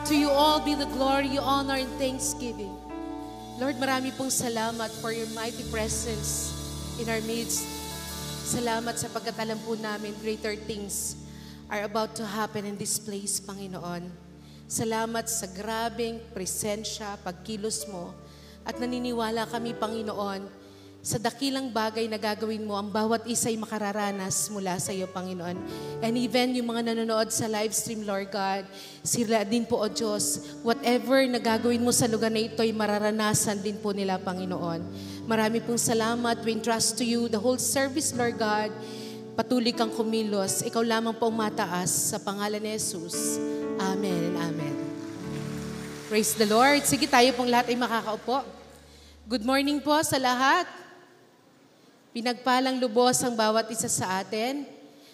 To you all be the glory, honor, and thanksgiving. Lord, marami pong salamat for your mighty presence in our midst. Salamat sapagkat alam po namin greater things are about to happen in this place, Panginoon. Salamat sa grabing presensya, pagkilos mo. At naniniwala kami, Panginoon, sa dakilang bagay na gagawin mo, ang bawat isa'y makararanas mula sa iyo, Panginoon. And even yung mga nanonood sa live stream, Lord God, sila din po, O Diyos, whatever na gagawin mo sa lugar na ito ay mararanasan din po nila, Panginoon. Marami pong salamat. We entrust to you the whole service, Lord God. Patuloy kang kumilos. Ikaw lamang po mataas sa pangalan ni Jesus. Amen and amen. Praise the Lord. Sige, tayo pong lahat ay makakaupo. Good morning po sa lahat. Pinagpalang lubos ang bawat isa sa atin.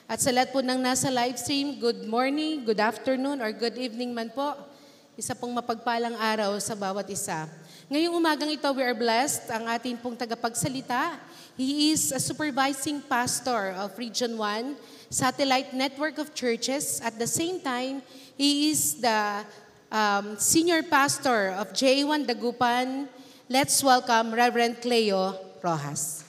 At sa lahat po ng nasa live stream, good morning, good afternoon, or good evening man po. Isa pong mapagpalang araw sa bawat isa. Ngayong umagang ito, we are blessed. Ang ating pong tagapagsalita, he is a supervising pastor of Region 1, Satellite Network of Churches. At the same time, he is the senior pastor of J1 Dagupan. Let's welcome Reverend Cleo Rojas.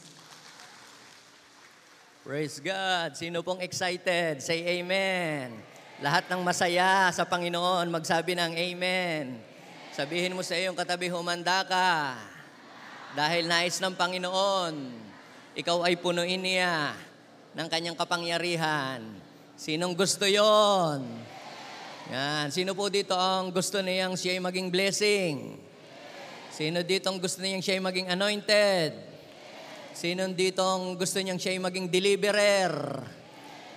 Praise God. Sino pong excited? Say amen. Lahat ng masaya sa Panginoon, magsabi ng amen. Sabihin mo sa iyong katabi, humanda ka. Dahil nais ng Panginoon, ikaw ay punuin niya ng kanyang kapangyarihan. Sinong gusto yon? Yan. Sino po dito ang gusto niyang siya ay maging blessing? Sino dito ang gusto niyang siya ay maging anointed? Sino dito ang gusto niyang siya ay maging deliverer?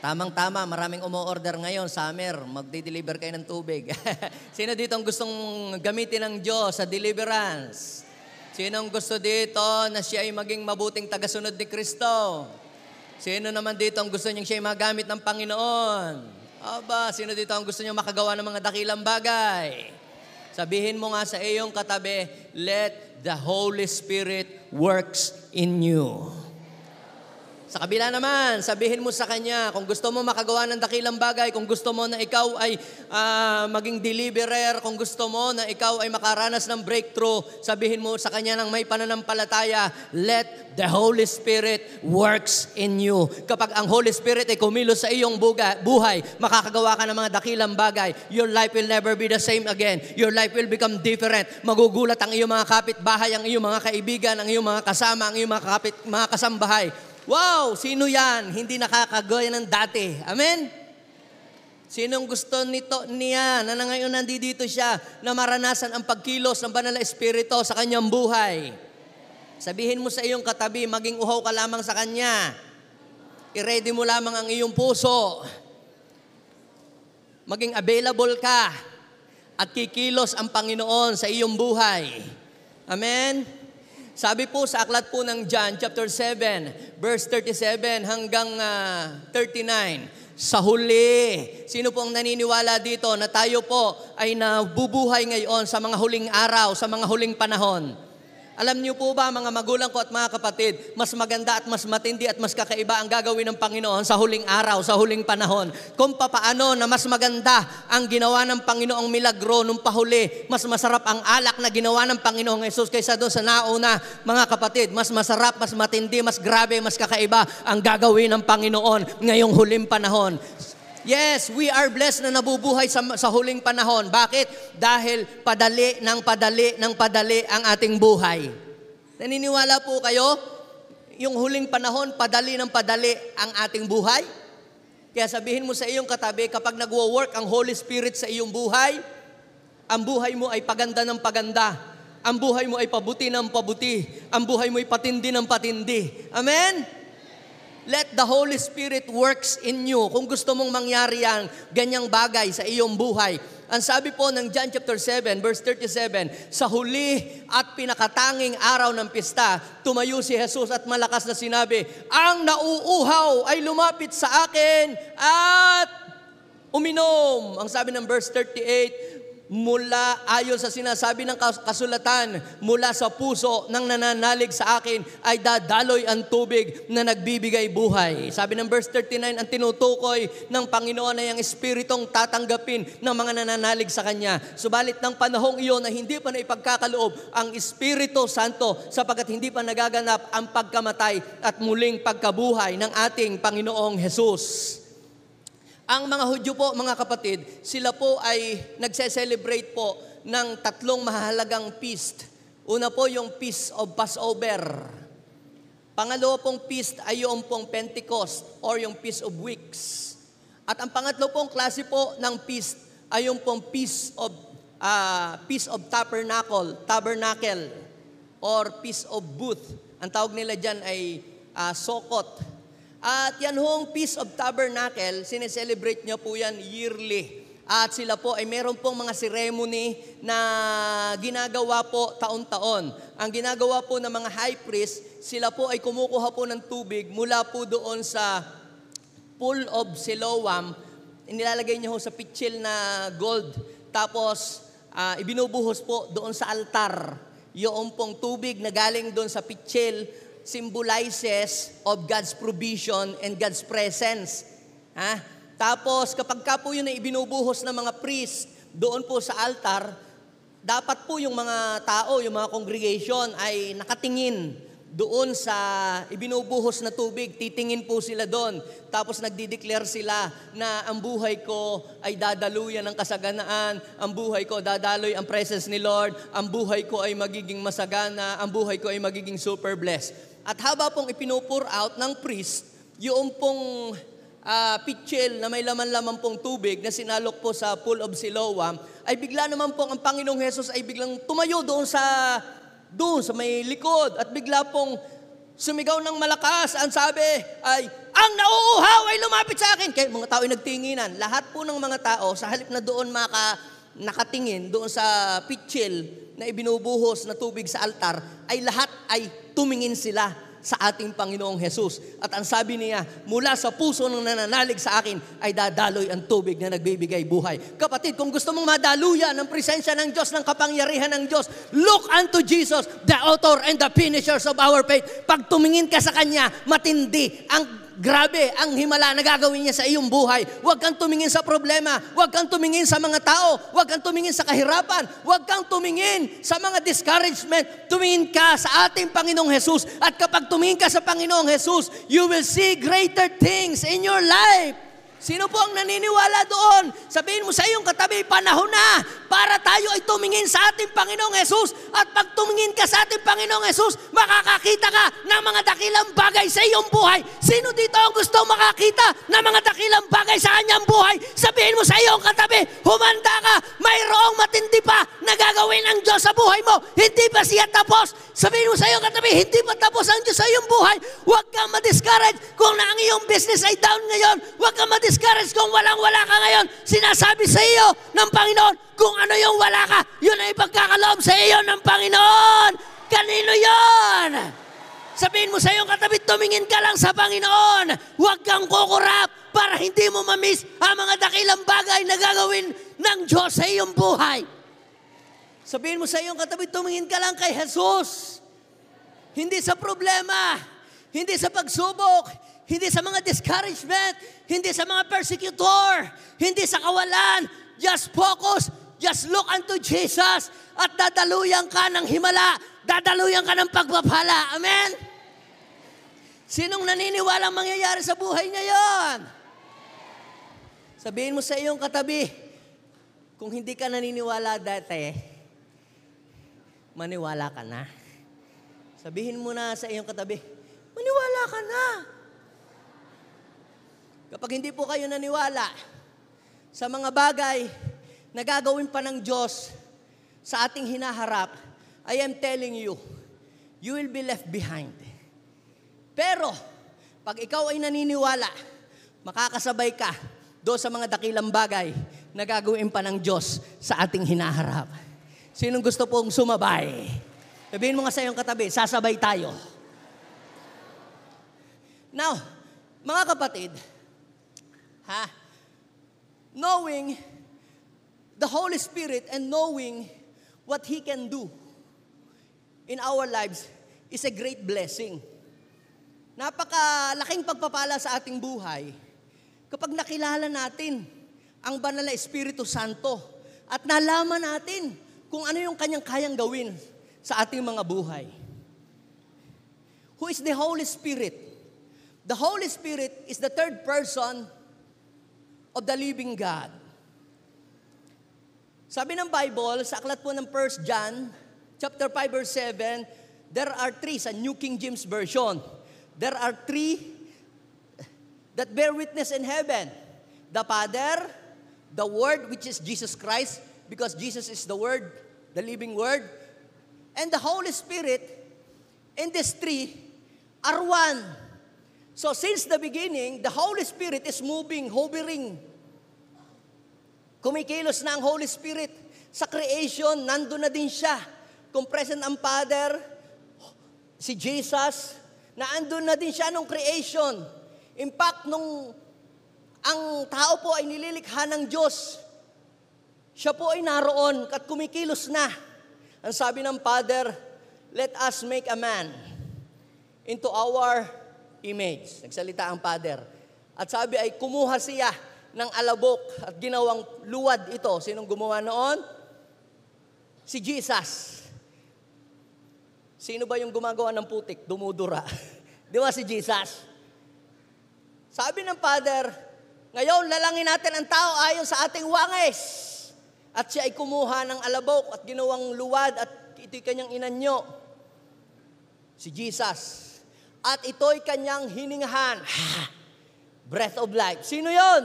Tamang-tama, maraming umu-order ngayon, summer, magdi-deliver kayo ng tubig. Sino dito ang gustong gamitin ng Diyos sa deliverance? Sino ang gusto dito na siya ay maging mabuting tagasunod ni Kristo? Sino naman dito ang gusto niyang siya ay magamit ng Panginoon? Aba, sino dito ang gusto niyang makagawa ng mga dakilang bagay? Sabihin mo nga sa iyong katabi, let the Holy Spirit works in you. Sa kabila naman, sabihin mo sa Kanya, kung gusto mo makagawa ng dakilang bagay, kung gusto mo na ikaw ay maging deliverer, kung gusto mo na ikaw ay makaranas ng breakthrough, sabihin mo sa Kanya ng may pananampalataya, let the Holy Spirit works in you. Kapag ang Holy Spirit ay kumilos sa iyong buhay, makakagawa ka ng mga dakilang bagay. Your life will never be the same again. Your life will become different. Magugulat ang iyong mga kapitbahay, ang iyong mga kaibigan, ang iyong mga kasama, ang iyong mga kasambahay. Wow! Sino yan? Hindi nakakagaya ng dati. Amen? Sinong gusto niya na ngayon nandito siya na maranasan ang pagkilos ng Banal na Espiritu sa kanyang buhay? Sabihin mo sa iyong katabi, maging uhaw ka lamang sa Kanya. I-ready mo lamang ang iyong puso. Maging available ka at kikilos ang Panginoon sa iyong buhay. Amen? Sabi po sa aklat po ng John, chapter 7, verse 37 hanggang 39. Sa huli, sino po ang naniniwala dito na tayo po ay nabubuhay ngayon sa mga huling araw, sa mga huling panahon? Alam niyo po ba, mga magulang ko at mga kapatid, mas maganda at mas matindi at mas kakaiba ang gagawin ng Panginoon sa huling araw, sa huling panahon. Kung papaano na mas maganda ang ginawa ng Panginoong milagro nung pahuli, mas masarap ang alak na ginawa ng Panginoong Jesus kaysa doon sa nauna, mga kapatid. Mas masarap, mas matindi, mas grabe, mas kakaiba ang gagawin ng Panginoon ngayong huling panahon. Yes, we are blessed na nabubuhay sa huling panahon. Bakit? Dahil padali ang ating buhay. Naniniwala po kayo? Yung huling panahon, padali ang ating buhay? Kaya sabihin mo sa iyong katabi, kapag nagwo-work ang Holy Spirit sa iyong buhay, ang buhay mo ay paganda ng paganda. Ang buhay mo ay pabuti ng pabuti. Ang buhay mo ay patindi ng patindi. Amen? Let the Holy Spirit works in you. Kung gusto mong mangyari ang ganyang bagay sa iyong buhay. Ang sabi po ng John chapter 7, verse 37, sa huli at pinakatanging araw ng pista, tumayo si Jesus at malakas na sinabi, ang nauuhaw ay lumapit sa akin at uminom. Ang sabi ng verse 38, mula ayon sa sinasabi ng kasulatan, mula sa puso ng nananalig sa akin ay dadaloy ang tubig na nagbibigay buhay. Sabi ng verse 39, ang tinutukoy ng Panginoon ay ang Espiritong tatanggapin ng mga nananalig sa Kanya. Subalit ng panahong iyon ay hindi pa na ipagkakaloob ang Espiritu Santo sapagkat hindi pa nagaganap ang pagkamatay at muling pagkabuhay ng ating Panginoong Hesus. Ang mga Hudyo po, mga kapatid, sila po ay nagse-celebrate po ng tatlong mahalagang feast. Una po yung Feast of Passover. Pangalawa pong feast ay yung pong Pentecost or yung Feast of Weeks. At ang pangatlo pong klase po ng feast ay yung pong Feast of Tabernacle or Feast of Booth. Ang tawag nila dyan ay Sokot. At yan hong Feast of Tabernacle, sineselebrate niya po yan yearly. At sila po ay meron pong mga ceremony na ginagawa po taon-taon. Ang ginagawa po ng mga high priest, sila po ay kumukuha po ng tubig mula po doon sa Pool of Siloam. Inilalagay niya ho sa pitchil na gold. Tapos ibinubuhos po doon sa altar. Yung pong tubig na galing doon sa pitchil symbolizes of God's provision and God's presence. Tapos kapag ka po yun ay ibinubuhos ng mga priest doon po sa altar, dapat po yung mga tao, yung mga congregation ay nakatingin doon sa ibinubuhos na tubig. Titingin po sila doon. Tapos nagdideclare sila na ang buhay ko ay dadaluyan ng kasaganaan, ang buhay ko dadaloy ang presence ni Lord, ang buhay ko ay magiging masagana, ang buhay ko ay magiging super blessed. At haba pong ipinupur out ng priest, yung pong pitchel na may laman-laman pong tubig na sinalok po sa Pool of Siloam, ay bigla naman pong ang Panginoong Hesus ay biglang tumayo doon sa may likod at bigla pong sumigaw ng malakas. Ang sabi ay, ang nauuhaw ay lumapit sa akin. Kaya mga tao ay nagtinginan. Lahat po ng mga tao, sa halip na doon nakatingin doon sa pitchel na ibinubuhos na tubig sa altar, ay lahat ay tumingin sila sa ating Panginoong Hesus. At ang sabi niya, mula sa puso ng nananalig sa akin ay dadaloy ang tubig na nagbibigay buhay. Kapatid, kung gusto mong madaluyan ng presensya ng Diyos, ng kapangyarihan ng Diyos, look unto Jesus, the author and the finishers of our faith. Pag tumingin ka sa Kanya, matindi grabe ang himala na gagawin niya sa iyong buhay. Huwag kang tumingin sa problema. Huwag kang tumingin sa mga tao. Huwag kang tumingin sa kahirapan. Huwag kang tumingin sa mga discouragement. Tumingin ka sa ating Panginoong Hesus. At kapag tumingin ka sa Panginoong Hesus, you will see greater things in your life. Sino po ang naniniwala doon? Sabihin mo sa iyong katabi, panahon na para tayo ay tumingin sa ating Panginoong Hesus. At pag tumingin ka sa ating Panginoong Hesus, makakakita ka ng mga dakilang bagay sa iyong buhay. Sino dito ang gusto makakita ng mga dakilang bagay sa kanyang buhay? Sabihin mo sa iyong katabi, humanda ka, mayroong matindi pa na gagawin ng Diyos sa buhay mo. Hindi pa siya tapos. Sabihin mo sa iyong katabi, hindi pa tapos ang Diyos sa iyong buhay. Huwag kang ma-discourage kung na ang iyong business ay down ngayon. Huwag kang ma-discourage kung walang-wala ka ngayon. Sinasabi sa iyo ng Panginoon, kung ano yung wala ka, yun ay pagkakaloob sa iyo ng Panginoon. Kanino yon? Sabihin mo sa iyong katabi, tumingin ka lang sa Panginoon. Huwag kang kukurap para hindi mo mamiss ang mga dakilang bagay na gagawin ng Diyos sa iyong buhay. Sabihin mo sa iyong katabi, tumingin ka lang kay Jesus. Hindi sa problema, hindi sa pagsubok, hindi sa mga discouragement, hindi sa mga persecutor, hindi sa kawalan. Just focus, just look unto Jesus at dadaluyan ka ng himala, dadaluyan ka ng pagpapala. Amen? Sinong naniniwalang mangyayari sa buhay niya yon? Sabihin mo sa iyong katabi, kung hindi ka naniniwala dati, maniwala ka na. Sabihin mo na sa iyong katabi, maniwala ka na. Kapag hindi po kayo naniwala sa mga bagay na gagawin pa ng Diyos sa ating hinaharap, I am telling you, you will be left behind. Pero, pag ikaw ay naniniwala, makakasabay ka doon sa mga dakilang bagay na gagawin pa ng Diyos sa ating hinaharap. Sinong gusto pong sumabay? Sabihin mo nga sa iyong katabi, sasabay tayo. Now, mga kapatid, knowing the Holy Spirit and knowing what He can do in our lives is a great blessing. Napakalaking pagpapala sa ating buhay kapag nakilala natin ang banal na Espiritu Santo at nalaman natin kung ano yung kanyang kayang gawin sa ating mga buhay. Who is the Holy Spirit? The Holy Spirit is the third person of the living God. Sabi ng Bible, sa aklat po ng 1 John, chapter 5, verse 7, there are three, sa New King James Version, there are three that bear witness in heaven. The Father, the Word, which is Jesus Christ, because Jesus is the Word, the living Word, and the Holy Spirit, and these three are one. So since the beginning, the Holy Spirit is moving, hovering. Kumikilos na ang Holy Spirit. Sa creation, nandun na din siya. Kung present ang Father, si Jesus, naandun na din siya nung creation. In fact, nung ang tao po ay nililikha ng Diyos, siya po ay naroon at kumikilos na. Ang sabi ng Father, let us make a man into our image. Nagsalita ang Father. At sabi ay kumuha siya ng alabok at ginawang luwad ito. Sinong gumawa noon? Si Jesus. Sino ba yung gumagawa ng putik? Dumudura. Di ba si Jesus? Sabi ng Father, ngayon lalangin natin ang tao ayon sa ating wangis. At siya ay kumuha ng alabok at ginawang luwad at ito'y kanyang inanyo. Si Jesus. At ito'y kanyang hiningahan. Breath of life. Sino yon?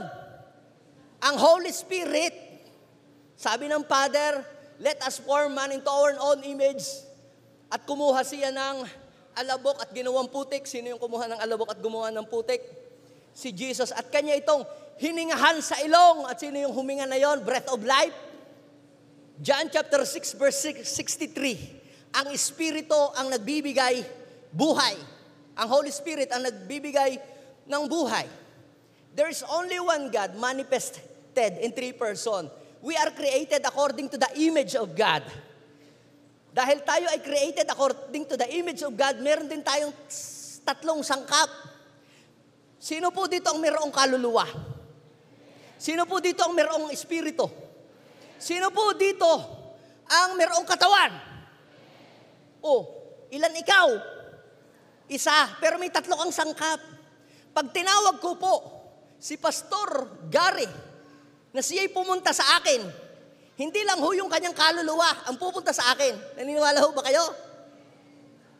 Ang Holy Spirit. Sabi ng Father, let us form man into our own image. At kumuha siya ng alabok at ginawang putik. Sino yung kumuha ng alabok at gumawa ng putik? Si Jesus. At kanya itong hiningahan sa ilong. At sino yung huminga na yon? Breath of life. John chapter 6 verse 63. Ang Espiritu ang nagbibigay buhay. Ang Holy Spirit ang nagbibigay ng buhay. There is only one God manifested in three persons. We are created according to the image of God. Dahil tayo ay created according to the image of God, meron din tayong tatlong sangkap. Sino po dito ang mayroong kaluluwa? Sino po dito ang mayroong espiritu? Sino po dito ang mayroong katawan? O, ilan ikaw? Isa, pero may tatlo kang sangkap. Pag tinawag ko po si Pastor Gary, na siya'y pumunta sa akin, hindi lang ho yung kanyang kaluluwa ang pupunta sa akin. Naniniwala ho ba kayo?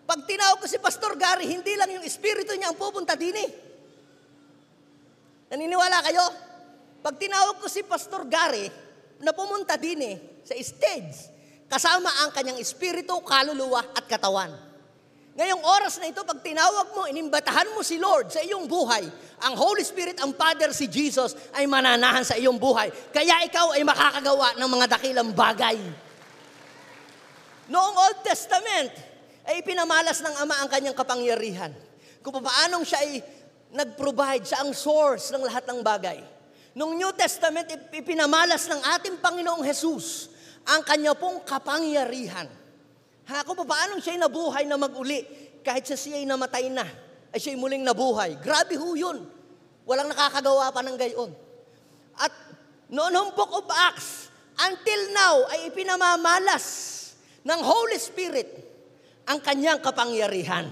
Pag tinawag ko si Pastor Gary, hindi lang yung espiritu niya ang pupunta din eh. Naniniwala kayo? Pag tinawag ko si Pastor Gary, na pumunta din eh, sa stage, kasama ang kanyang espiritu, kaluluwa at katawan. Ngayong oras na ito, pag tinawag mo, inimbatahan mo si Lord sa iyong buhay, ang Holy Spirit, ang Father, si Jesus, ay mananahan sa iyong buhay. Kaya ikaw ay makakagawa ng mga dakilang bagay. Noong Old Testament, ay pinamalas ng Ama ang kanyang kapangyarihan. Kung paanong siya ay nag-provide, siya ang source ng lahat ng bagay. Noong New Testament, ipinamalas ng ating Panginoong Jesus ang kanya pong kapangyarihan. Kung paanong siya'y nabuhay na mag-uli, kahit siya'y namatay na, ay siya'y muling nabuhay. Grabe ho yun. Walang nakakagawa pa ng gayon. At noong Book of Acts, until now, ay ipinamamalas ng Holy Spirit ang kanyang kapangyarihan.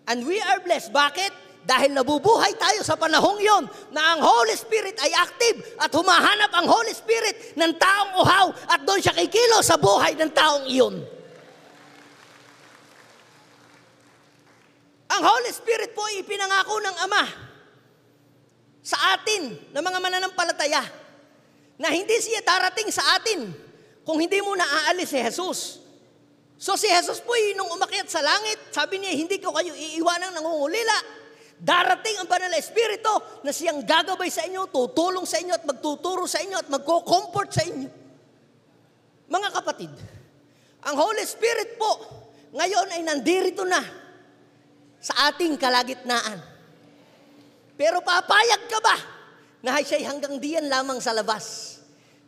And we are blessed. Bakit? Dahil nabubuhay tayo sa panahong yon na ang Holy Spirit ay active at humahanap ang Holy Spirit ng taong uhaw at doon siya kikilo sa buhay ng taong iyon. Ang Holy Spirit po ay ipinangako ng Ama sa atin na mga mananampalataya na hindi siya darating sa atin kung hindi mo naaalis si Jesus. So si Jesus po ay nung umakyat sa langit, sabi niya, hindi ko kayo iiwanang nangungulila. Darating ang Banal na Espiritu na siyang gagabay sa inyo, tutulong sa inyo at magtuturo sa inyo at magko-comfort sa inyo. Mga kapatid, ang Holy Spirit po ngayon ay nandirito na sa ating kalagitnaan. Pero papayag ka ba na siya'y hanggang diyan lamang sa labas?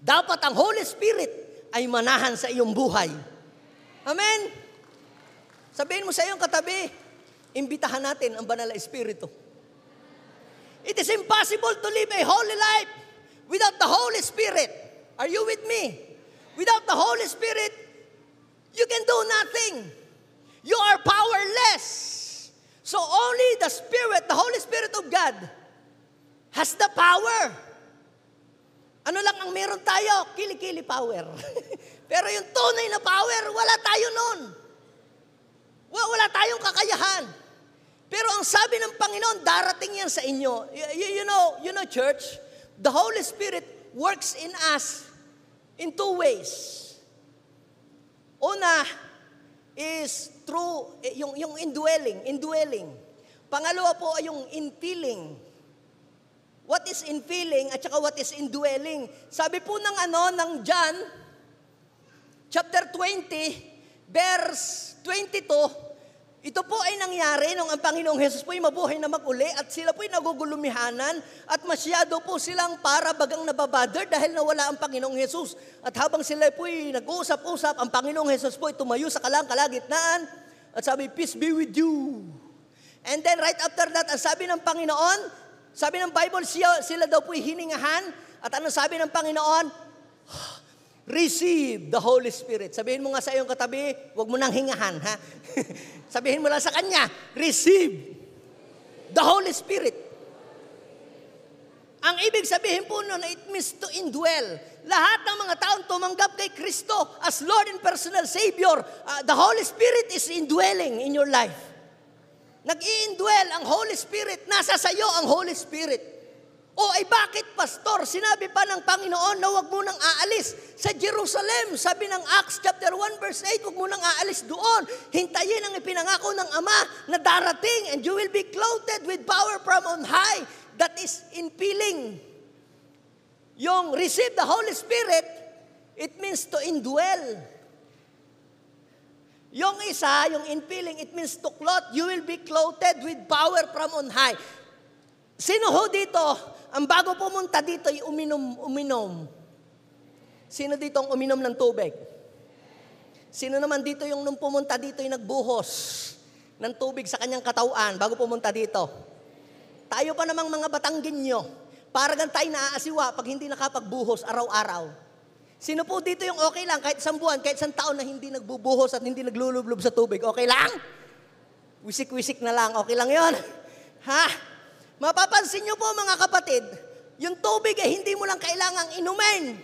Dapat ang Holy Spirit ay manahan sa iyong buhay. Amen? Sabihin mo sa iyong katabi, imbitahan natin ang Banal na Espiritu. It is impossible to live a holy life without the Holy Spirit. Are you with me? Without the Holy Spirit, you can do nothing. You are powerless. So only the Spirit, the Holy Spirit of God, has the power. Ano lang ang meron tayo? Kili-kili power. Pero yung tunay na power, wala tayo nun. Wala tayong kakayahan. Pero ang sabi ng Panginoon, darating yan sa inyo. You know, church, the Holy Spirit works in us in two ways. Una is through yung indwelling. Pangalawa po ay yung infilling. What is infilling at saka what is indwelling? Sabi po ng John chapter 20 verse 22, ito po ay nangyari nung ang Panginoong Hesus po ay mabuhay na mag-uli at sila po ay nagugulumihanan at masyado po silang para bagang nababother dahil nawala ang Panginoong Hesus. At habang sila po ay nag-uusap-usap, ang Panginoong Hesus po ay tumayo sa kalagitnaan at sabi, "Peace be with you." And then right after that, ang sabi ng Panginoon, sabi ng Bible, sila daw po ay hiningahan at ano sabi ng Panginoon? Receive the Holy Spirit. Sabihin mo nga sa iyong katabi, huwag mo nang hingahan, ha? Sabihin mo lang sa kanya, receive the Holy Spirit. Ang ibig sabihin po nun, it means to indwell. Lahat ng mga taong tumanggap kay Kristo as Lord and personal Savior, the Holy Spirit is indwelling in your life. Nag-i-indwell ang Holy Spirit, nasa sayo ang Holy Spirit. O ay bakit, Pastor? Sinabi pa ng Panginoon na huwag mo nang aalis sa Jerusalem. Sabi ng Acts chapter 1 verse 8, huwag mo nang aalis doon. Hintayin ang ipinangako ng Ama na darating and you will be clothed with power from on high. That is infilling. Yung receive the Holy Spirit, it means to indwell. Yung isa, yung infilling, it means to clothe. You will be clothed with power from on high. Sino ho dito? Ang bago pumunta dito ay uminom. Sino dito ang uminom ng tubig? Sino naman dito yung nung pumunta dito ay nagbuhos ng tubig sa kanyang katawan bago pumunta dito? Tayo pa namang mga Batanggenyo, para gan tayo naaasiwa pag hindi nakapagbuhos araw-araw. Sino po dito yung okay lang kahit isang buwan, kahit isang taon na hindi nagbubuhos at hindi naglulublob sa tubig? Okay lang? Wisik-wisik na lang, okay lang yon? Ha? Mapapansin nyo po mga kapatid, yung tubig ay hindi mo lang kailangang inumin.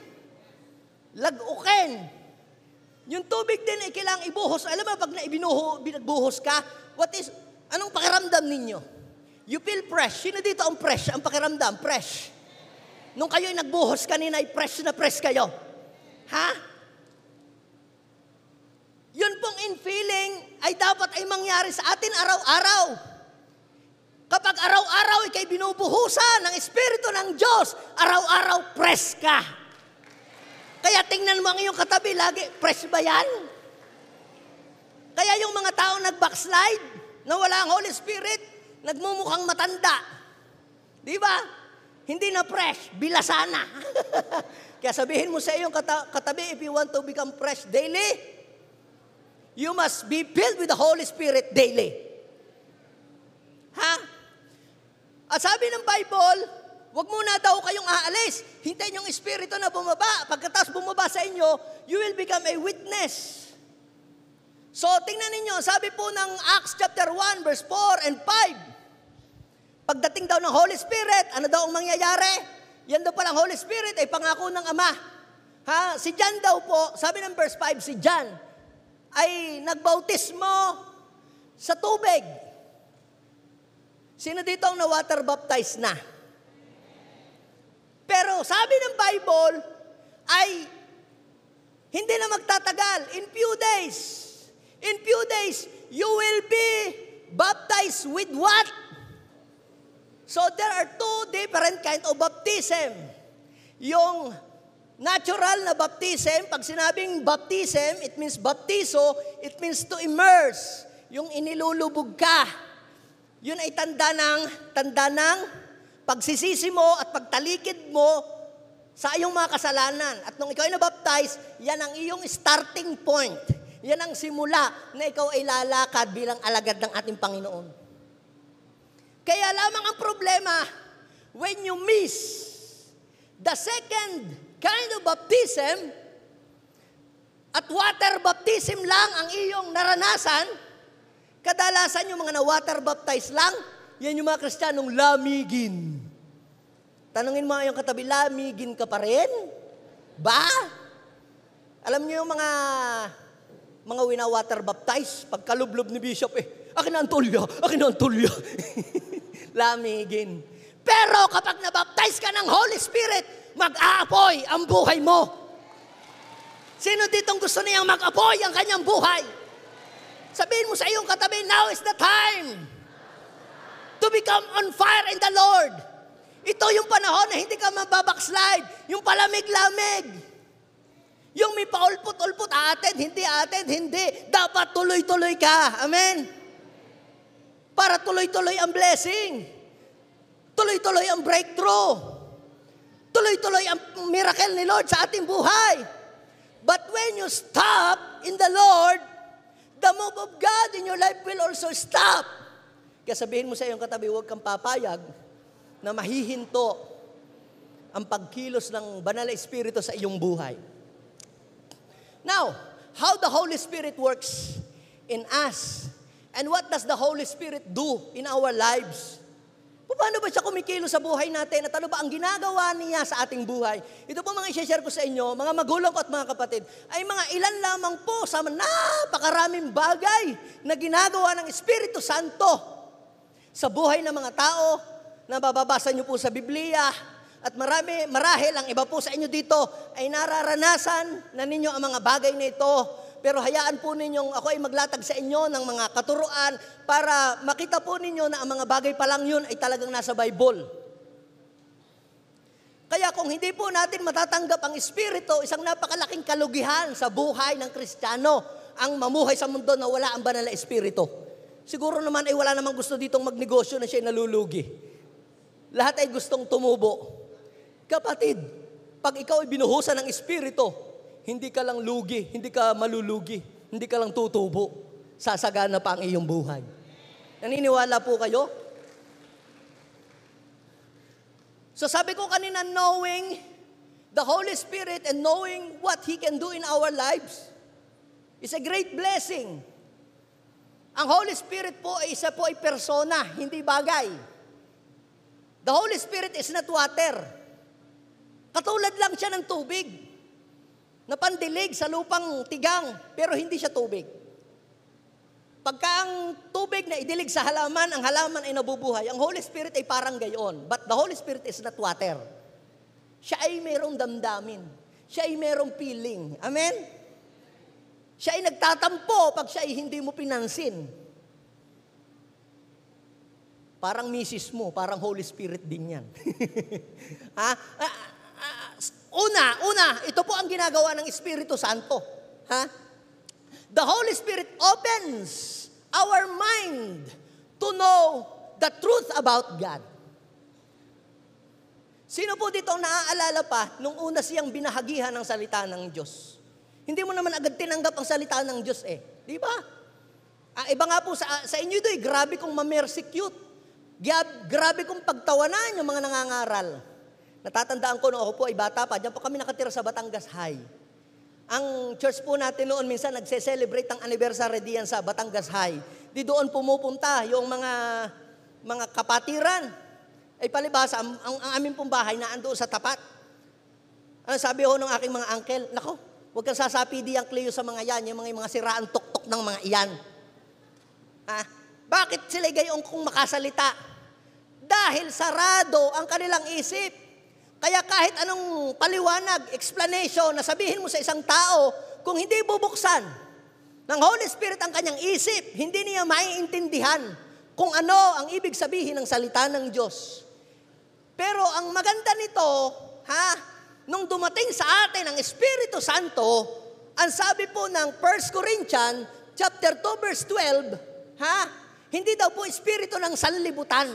Lagukin. Yung tubig din ay kailangang ibuhos. Alam mo, pag binagbuhos ka, anong pakiramdam ninyo? You feel fresh. Sino dito ang fresh? Ang pakiramdam, fresh. Nung kayo ay nagbuhos kanina, ay fresh na fresh kayo. Ha? Yun pong infilling ay dapat ay mangyari sa atin araw-araw. Kapag araw-araw ikay binubuhusan ng Espiritu ng Diyos, araw-araw fresh ka. Kaya tingnan mo ang iyong katabi, lagi, fresh ba yan? Kaya yung mga taong nag-backslide, na wala ang Holy Spirit, nagmumukhang matanda. Di ba? Hindi na fresh, bilasana. Kaya sabihin mo sa iyong katabi, if you want to become fresh daily, you must be filled with the Holy Spirit daily. Ha? At sabi ng Bible, wag muna daw kayong aalis. Hintayin yung Espiritu na bumaba. Pagkatapos bumaba sa inyo, you will become a witness. So, tingnan ninyo, sabi po ng Acts chapter 1, verse 4 and 5. Pagdating daw ng Holy Spirit, ano daw ang mangyayari? Yan daw palang Holy Spirit ay pangako ng Ama. Ha? Si John daw po, sabi ng verse 5, si John ay nagbautismo sa tubig. Sino dito ang na-water baptized na? Pero sabi ng Bible ay hindi na magtatagal. In few days, you will be baptized with what? So there are two different kinds of baptism. Yung natural na baptism, pag sinabing baptism, it means baptizo, it means to immerse. Yung inilulubog ka. Yun ay tanda ng pagsisisi mo at pagtalikid mo sa iyong mga kasalanan. At nung ikaw ay nabaptize, yan ang iyong starting point. Yan ang simula na ikaw ay lalakad bilang alagad ng ating Panginoon. Kaya lamang ang problema, when you miss the second kind of baptism, at water baptism lang ang iyong naranasan, kadalasan yung mga na-water baptize lang, yan yung mga Kristiyanong lamigin. Tanungin mo yung katabi, lamigin ka pa rin? Ba? Alam niyo yung mga wina-water baptize, pagkalublob ni Bishop, akin na ang tulya. Lamigin. Pero kapag nabaptize ka ng Holy Spirit, mag-aapoy ang buhay mo. Sino ditong gusto niyang mag-apoy ang kanyang buhay? Sabihin mo sa iyong katabi, now is the time to become on fire in the Lord. Ito yung panahon na hindi ka mababackslide. Yung palamig-lamig. Yung may paulpot-ulpot, hindi. Dapat tuloy-tuloy ka. Amen? Para tuloy-tuloy ang blessing. Tuloy-tuloy ang breakthrough. Tuloy-tuloy ang miracle ni Lord sa ating buhay. But when you stop in the Lord, the move of God in your life will also stop. Kaya sabihin mo sa iyong katabi, huwag kang papayag na mahihinto ang pagkilos ng Banal na Espiritu sa iyong buhay. Now, how the Holy Spirit works in us, and what does the Holy Spirit do in our lives? Paano ba siya kumikilos sa buhay natin? At ano ba ang ginagawa niya sa ating buhay? Ito po mga i-share ko sa inyo, mga magulang ko at mga kapatid, ay mga ilan lamang po sa napakaraming bagay na ginagawa ng Espiritu Santo sa buhay ng mga tao na bababasa niyo po sa Biblia. At marahil ang iba po sa inyo dito ay nararanasan na ninyo ang mga bagay na ito. Pero hayaan po ninyong ako ay maglatag sa inyo ng mga katuruan para makita po ninyo na ang mga bagay pa lang yun ay talagang nasa Bible. Kaya kung hindi po natin matatanggap ang Espiritu, isang napakalaking kalugihan sa buhay ng Kristiyano ang mamuhay sa mundo na wala ang Banal na Espiritu. Siguro naman ay wala namang gusto ditong magnegosyo na siya nalulugi. Lahat ay gustong tumubo. Kapatid, pag ikaw ay binuhusan ng Espiritu, hindi ka lang lugi, hindi ka malulugi, hindi ka lang tutubo. Sasagana pa ang iyong buhay. Naniniwala po kayo? So sabi ko kanina, knowing the Holy Spirit and knowing what He can do in our lives is a great blessing. Ang Holy Spirit po ay isa po ay persona, hindi bagay. The Holy Spirit is not water. Katulad lang siya ng tubig. Napandilig sa lupang tigang, pero hindi siya tubig. Pagka ang tubig na idilig sa halaman, ang halaman ay nabubuhay. Ang Holy Spirit ay parang gayon. But the Holy Spirit is not water. Siya ay mayroong damdamin. Siya ay mayroong feeling. Amen? Siya ay nagtatampo pag siya ay hindi mo pinansin. Parang misis mo, parang Holy Spirit din yan. Una, ito po ang ginagawa ng Espiritu Santo. The Holy Spirit opens our mind to know the truth about God. Sino po dito naaalala pa nung una siyang binahagihan ng salita ng Diyos? Hindi mo naman agad tinanggap ang salita ng Diyos Di ba? Iba nga po sa inyo do'y grabe kong ma-persecute. Grabe kong pagtawanan yung mga nangangaral. Natatandaan ko noong ako po ay bata pa, diyan po kami nakatira sa Batangas High. Ang church po natin noon minsan nagse-celebrate ang anniversary diyan sa Batangas High. Di doon pumupunta yung mga kapatiran. Ay palibasa, ang aming pong bahay na andoon sa tapat. Ano sabi ho ng aking mga uncle, nako, huwag kang sasapidi ang Cleo sa mga yan, yung mga siraan tuktok ng mga iyan. Bakit sila gayon kung makasalita? Dahil sarado ang kanilang isip. Kaya kahit anong paliwanag, explanation na sabihin mo sa isang tao, kung hindi bubuksan ng Holy Spirit ang kanyang isip, hindi niya maiintindihan kung ano ang ibig sabihin ng salita ng Diyos. Pero ang maganda nito, nung dumating sa atin ang Espiritu Santo, ang sabi po ng 1 Corinthians chapter 2 verse 12, hindi daw po espiritu ng sanlibutan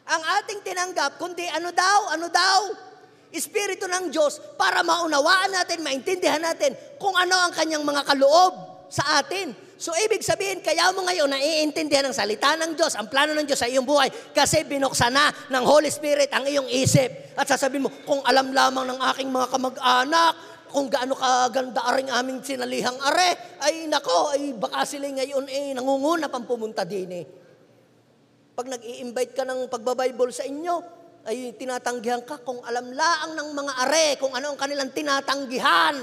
ang ating tinanggap, kundi ano daw? Espiritu ng Diyos para maunawaan natin, maintindihan natin kung ano ang kanyang mga kaloob sa atin. So, ibig sabihin, kaya mo ngayon naiintindihan ang salita ng Diyos, ang plano ng Diyos sa iyong buhay, kasi binuksan na ng Holy Spirit ang iyong isip. At sasabihin mo, kung alam lamang ng aking mga kamag-anak, kung gaano kaganda aring aming sinalihang are, ay nako, ay baka sila ngayon nangunguna pang pumunta din Pag nag-i-invite ka ng pagbabible sa inyo, ay tinatanggihan ka kung alam laang ng mga are, kung ano ang kanilang tinatanggihan.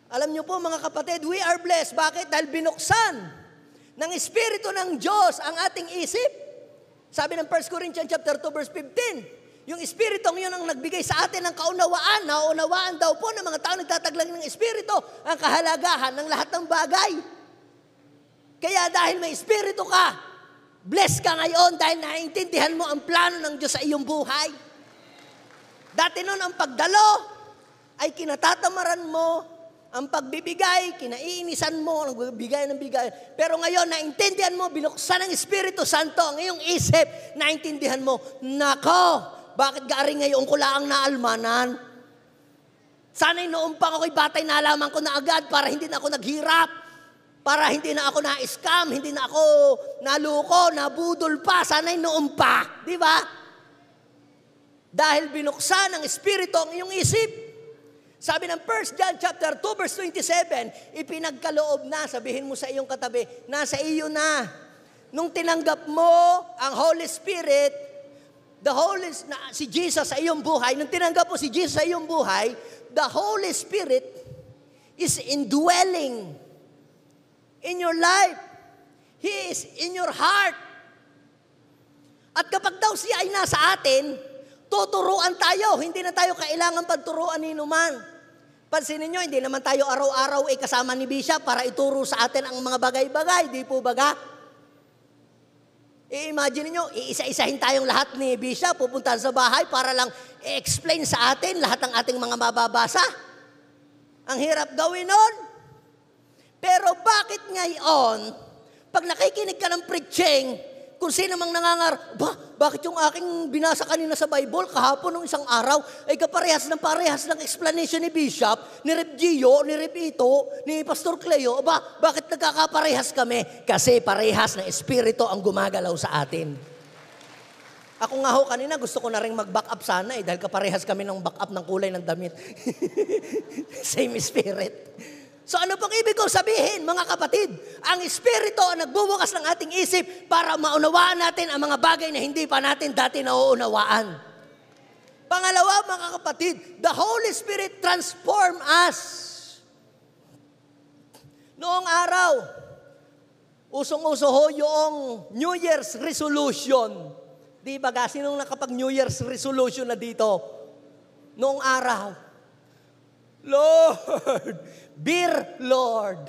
Alam niyo po mga kapatid, we are blessed. Bakit? Dahil binuksan ng Espiritu ng Diyos ang ating isip. Sabi ng 1 Corinthians chapter 2 verse 15, yung Espiritong yun ang nagbigay sa atin ng kaunawaan. Naunawaan daw po ng mga tao nagtataglang ng Espiritu ang kahalagahan ng lahat ng bagay. Kaya dahil may Espiritu ka, blessed ka ngayon dahil naiintindihan mo ang plano ng Diyos sa iyong buhay. Dati noon ang pagdalo ay kinatatamaran mo, ang pagbibigay, kinaiinisan mo, nagbibigay ng bigay. Pero ngayon, naintindihan mo, binuksan ng Espiritu Santo ang iyong isip, naintindihan mo, nako, bakit gaari ngayon ko lang naalmanan? Sana'y noong pang ako'y batay, nalaman ko na agad para hindi na ako naghirap. Para hindi na ako na-scam, hindi na ako naluko, nabudol pa, sana'y noon pa. Di ba? Dahil binuksan ng Espiritu ang iyong isip. Sabi ng 1 John chapter 2 verse 27, ipinagkaloob na, sabihin mo sa iyong katabi, nasa iyo na. Nung tinanggap mo ang Holy Spirit, si Jesus sa iyong buhay, nung tinanggap mo si Jesus sa iyong buhay, the Holy Spirit is indwelling in your life. He is in your heart. At kapag daw siya ay nasa atin, tuturuan tayo. Hindi na tayo kailangan pagturuan ni numan. Pansinin nyo, hindi naman tayo araw-araw ay kasama ni Bishop para ituro sa atin ang mga bagay-bagay. Di po baga? I-imagine nyo, iisa-isahin tayong lahat ni Bishop, pupuntahan sa bahay para lang i-explain sa atin lahat ng ating mga mababasa. Ang hirap gawin nun. Pero bakit ngayon, pag nakikinig ka ng preaching, kung sino mang bakit yung aking binasa kanina sa Bible, kahapon ng isang araw, ay kaparehas ng explanation ni Bishop, ni Rep. Gio, ni Rep. Ito, ni Pastor Cleo, bakit nagkakaparehas kami? Kasi parehas ng Espiritu ang gumagalaw sa atin. Ako nga kanina gusto ko na rin mag-back up sana dahil kaparehas kami ng back up ng kulay ng damit. Same Spirit. So ano pang ibig kong sabihin, mga kapatid? Ang Espiritu ang nagbubukas ng ating isip para maunawaan natin ang mga bagay na hindi pa natin dati nauunawaan. Pangalawa, mga kapatid, the Holy Spirit transform us. Noong araw, usong-uso yung New Year's resolution. Di ba, sinong nakapag New Year's resolution na dito? Noong araw, Lord, beer Lord.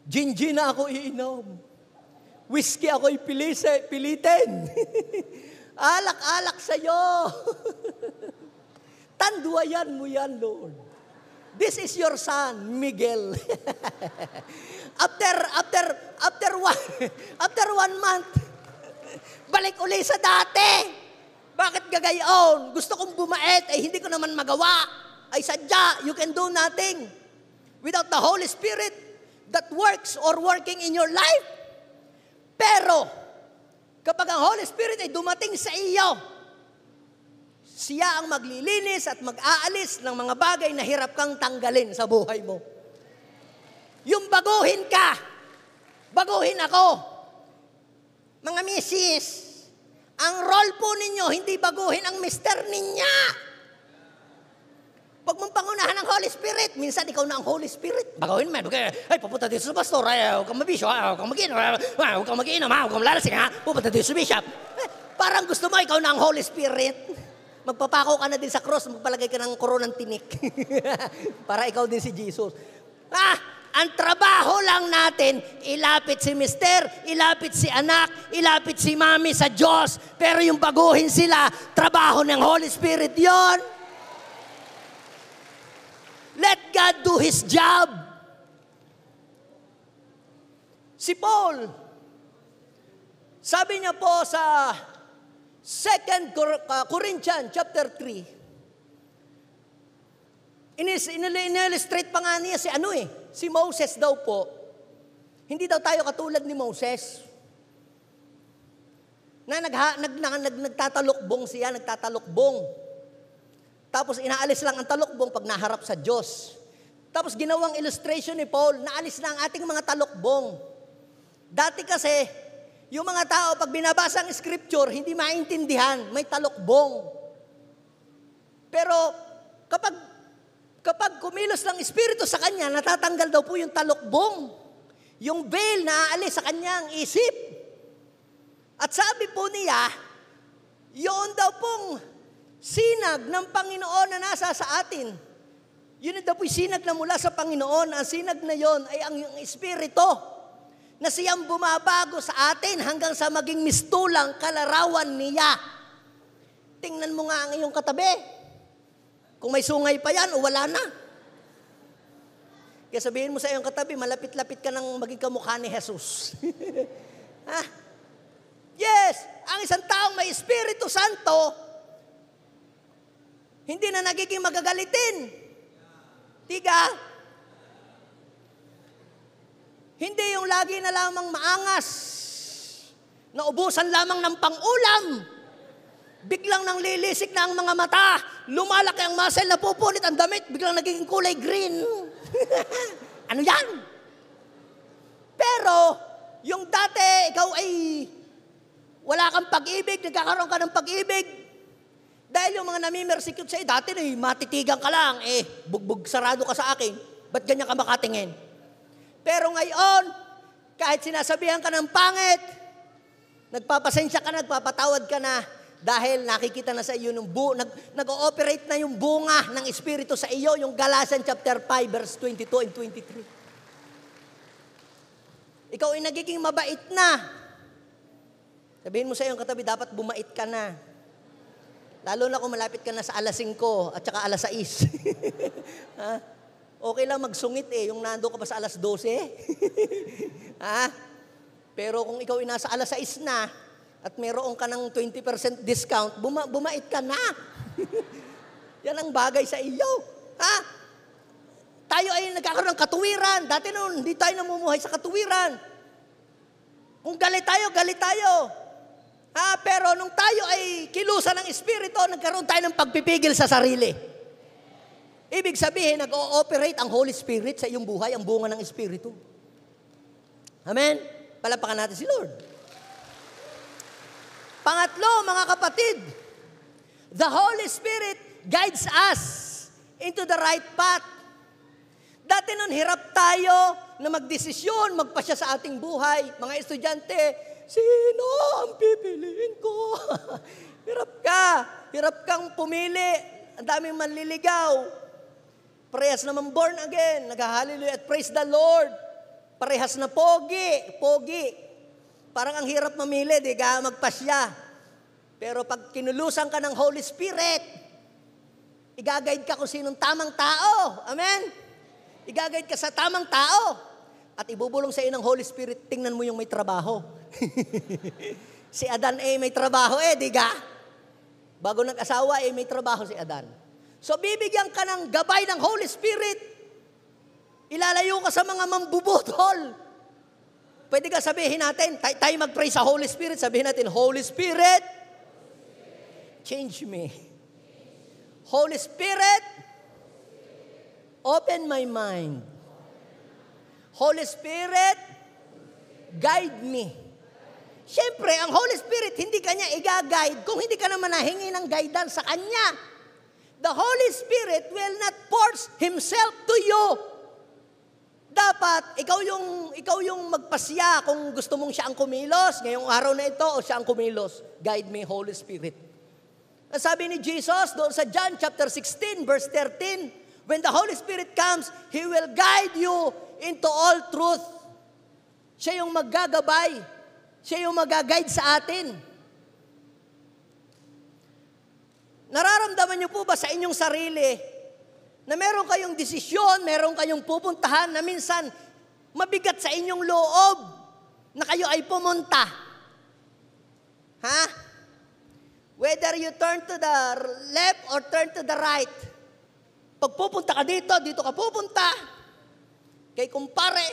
Gin na ako iinom. Whiskey ako pilitin. Alak-alak sa'yo. Tanduayan mo yan, Lord. This is your son, Miguel. after one month, balik uli sa dati. Bakit gagayon? Gusto kong bumait, hindi ko naman magawa. Ay sadya, you can do nothing without the Holy Spirit that works or working in your life. Pero, kapag ang Holy Spirit ay dumating sa iyo, siya ang maglilinis at mag-aalis ng mga bagay na hirap kang tanggalin sa buhay mo. Yung baguhin ka, baguhin ako. Mga misis, ang role po ninyo, hindi baguhin ang mister ninya. Pag mong pangunahan ng Holy Spirit, minsan ikaw na ang Holy Spirit. Baguhin mo, ay, pupunta dito sa pastor, huwag kang mabisyo, huwag kang mag-inom, huwag kang malalasing, pupunta dito sa bishop. Parang gusto mo, ikaw na ang Holy Spirit. Magpapako ka na din sa cross, magpalagay ka ng koronang tinik. Para ikaw din si Jesus. Ang trabaho lang natin, ilapit si mister, ilapit si anak, ilapit si mami sa Diyos. Pero yung baguhin sila, trabaho ng Holy Spirit yon. Let God do His job. Si Paul, sabi niya po sa Corinthians chapter 3. In-illustrate pa nga niya si Moses daw po. Hindi daw tayo katulad ni Moses. Na nagtatalokbong siya, nagtatalokbong. Tapos inaalis lang ang talokbong pag naharap sa Diyos. Tapos ginawang illustration ni Paul, naalis na ang ating mga talokbong. Dati kasi, yung mga tao, pag binabasa ang scripture, hindi maintindihan, may talokbong. Pero kapag kumilos ng Espiritu sa kanya, natatanggal daw po yung talokbong. Yung veil na aalis sa kanyang isip. At sabi po niya, yun daw pong sinag ng Panginoon na nasa sa atin. Yun daw po yung sinag na mula sa Panginoon. Ang sinag na yon ay ang Espiritu na siyang bumabago sa atin hanggang sa maging mistulang kalarawan niya. Tingnan mo nga ang iyong katabi. Kung may sungay pa yan o wala na. Kaya sabihin mo sa iyong katabi, malapit-lapit ka nang maging kamukha ni Jesus. Yes, ang isang taong may Espiritu Santo, hindi na nagiging magagalitin. Tiga? Hindi yung lagi na lamang maangas, naubusan lamang ng pang-ulam, biglang nang lilisik na ang mga mata, lumalaki ang muscle, napupunit ang damit, biglang nagiging kulay green. Ano yan? Pero, yung dati, ikaw ay wala kang pag-ibig, nagkakaroon ka ng pag-ibig, dahil yung mga nami-persecute sa'yo, dati matitigan ka lang, bugbog sarado ka sa akin, ba't ganyan ka makatingin? Pero ngayon, kahit sinasabihan ka ng pangit, nagpapasensya ka na, nagpapatawad ka na, dahil nakikita na sa iyo, nag-ooperate na yung bunga ng Espiritu sa iyo, yung Galatians chapter 5, verse 22 and 23. Ikaw ay nagiging mabait na. Sabihin mo sa iyong katabi, dapat bumait ka na. Lalo na kung malapit ka na sa alas 5 at saka alas 6. Okay lang magsungit yung nando ka pa sa alas 12. Pero kung ikaw ay nasa alas 6 na at meron ka ng 20% discount, bumait ka na. Yan ang bagay sa iyo. Tayo ay nagkakaroon ng katuwiran. Dati noon, hindi tayo namumuhay sa katuwiran. Kung galit tayo, galit tayo. Pero nung tayo ay kilusan ng Espiritu, nagkaroon tayo ng pagpipigil sa sarili. Ibig sabihin, nag-ooperate ang Holy Spirit sa iyong buhay, ang bunga ng Espiritu. Amen? Palapakan natin si Lord. Pangatlo, mga kapatid, the Holy Spirit guides us into the right path. Dati nun, hirap tayo na magdesisyon, magpasya sa ating buhay. Mga estudyante, sino ang pipiliin ko? Hirap kang pumili. Ang daming manliligaw. Parehas naman born again, nag-hallelujah at praise the Lord. Parehas na pogi. Parang ang hirap mamili, di ka magpasya. Pero pag kinulusan ka ng Holy Spirit, i-guide ka kung sinong tamang tao. Amen? I-guide ka sa tamang tao. At ibubulong sa iyo ng Holy Spirit, tingnan mo yung may trabaho. Si Adan may trabaho di ka? Bago nag-asawa may trabaho si Adan. So, bibigyan ka ng gabay ng Holy Spirit. Ilalayo ka sa mga mambubutol. Pwede ka sabihin natin, tayo mag-pray sa Holy Spirit, sabihin natin, Holy Spirit, change me. Holy Spirit, open my mind. Holy Spirit, guide me. Siyempre, ang Holy Spirit, hindi ka niya i-guide kung hindi ka naman nahingi ng guidance sa Kanya. The Holy Spirit will not force Himself to you. Dapat, ikaw yung magpasya kung gusto mong siya ang kumilos. Ngayong araw na ito, o siya ang kumilos. Guide me, Holy Spirit. Ang sabi ni Jesus doon sa John chapter 16, verse 13, when the Holy Spirit comes, He will guide you into all truth. Siya yung maggagabay. Siya yung mag-guide sa atin. Nararamdaman niyo po ba sa inyong sarili na meron kayong desisyon, meron kayong pupuntahan na minsan mabigat sa inyong loob na kayo ay pumunta? you turn to the left or turn to the right. Pag pupunta ka dito, dito ka pupunta. Kay kumpare,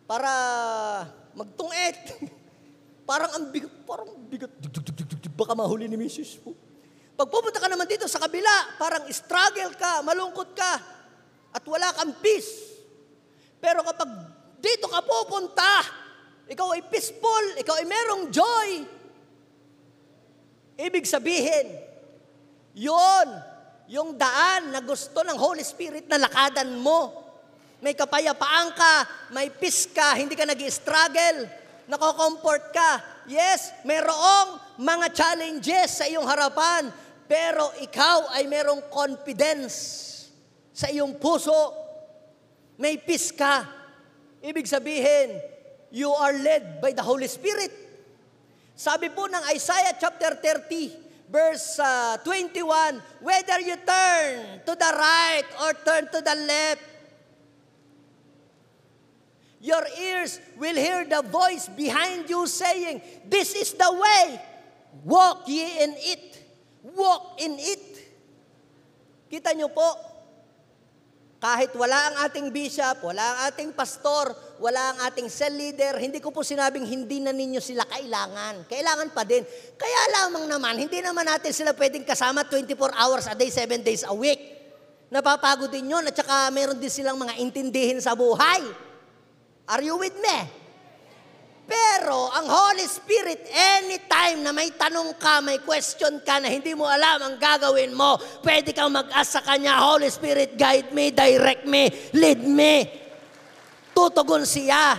para magtungit. Parang bigat. Baka mahuli ni Mrs. po. Pag pupunta ka naman dito sa kabila, parang struggle ka, malungkot ka, at wala kang peace. Pero kapag dito ka pupunta, ikaw ay peaceful, ikaw ay merong joy. Ibig sabihin, yon yung daan na gusto ng Holy Spirit na lakadan mo. May kapayapaan ka, may peace ka, hindi ka nag-struggle, nako-comfort ka. Yes, mayroong mga challenges sa iyong harapan, pero ikaw ay merong confidence sa iyong puso. May peace ka. Ibig sabihin, you are led by the Holy Spirit. Sabi po ng Isaiah chapter 30, verse 21, whether you turn to the right or turn to the left, your ears will hear the voice behind you saying, this is the way, walk ye in it. Walk in it. Kita nyo po, kahit wala ang ating bishop, wala ang ating pastor, wala ang ating cell leader, hindi ko po sinabing hindi na ninyo sila kailangan. Kailangan pa din. Kaya lamang naman, hindi naman natin sila pwedeng kasama 24 hours a day, 7 days a week. Napapagod din yun, at saka meron din silang mga intindihin sa buhay. Are you with me? Pero ang Holy Spirit, anytime na may tanong ka, may question ka na hindi mo alam ang gagawin mo, pwede kang mag-ask sa Kanya, Holy Spirit, guide me, direct me, lead me. Tutugon siya.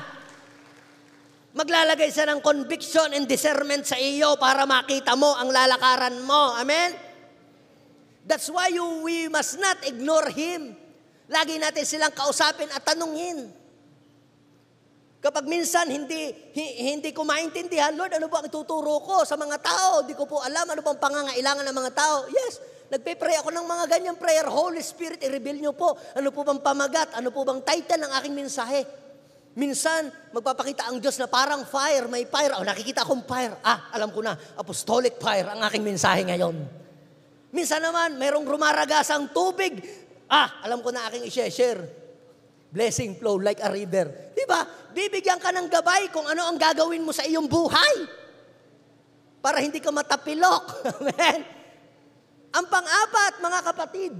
Maglalagay siya ng conviction and discernment sa iyo para makita mo ang lalakaran mo. Amen? That's why we must not ignore Him. Lagi natin silang kausapin at tanungin. Kapag minsan hindi ko maintindihan, Lord, ano ba ang ituturo ko sa mga tao? Di ko po alam ano bang pangangailangan ng mga tao. Yes, nagpe-pray ako ng mga ganyang prayer. Holy Spirit, i-reveal nyo po. Ano po bang pamagat? Ano po bang title ng aking mensahe? Minsan, magpapakita ang Diyos na parang fire, may fire. Oh, nakikita akong fire. Alam ko na, apostolic fire ang aking mensahe ngayon. Minsan naman, mayroong rumaragasang tubig. Alam ko na aking i-share. Blessing flow like a river. Diba? Bibigyan ka ng gabay kung ano ang gagawin mo sa iyong buhay. Para hindi ka matapilok. Amen? Ang pang-apat, mga kapatid,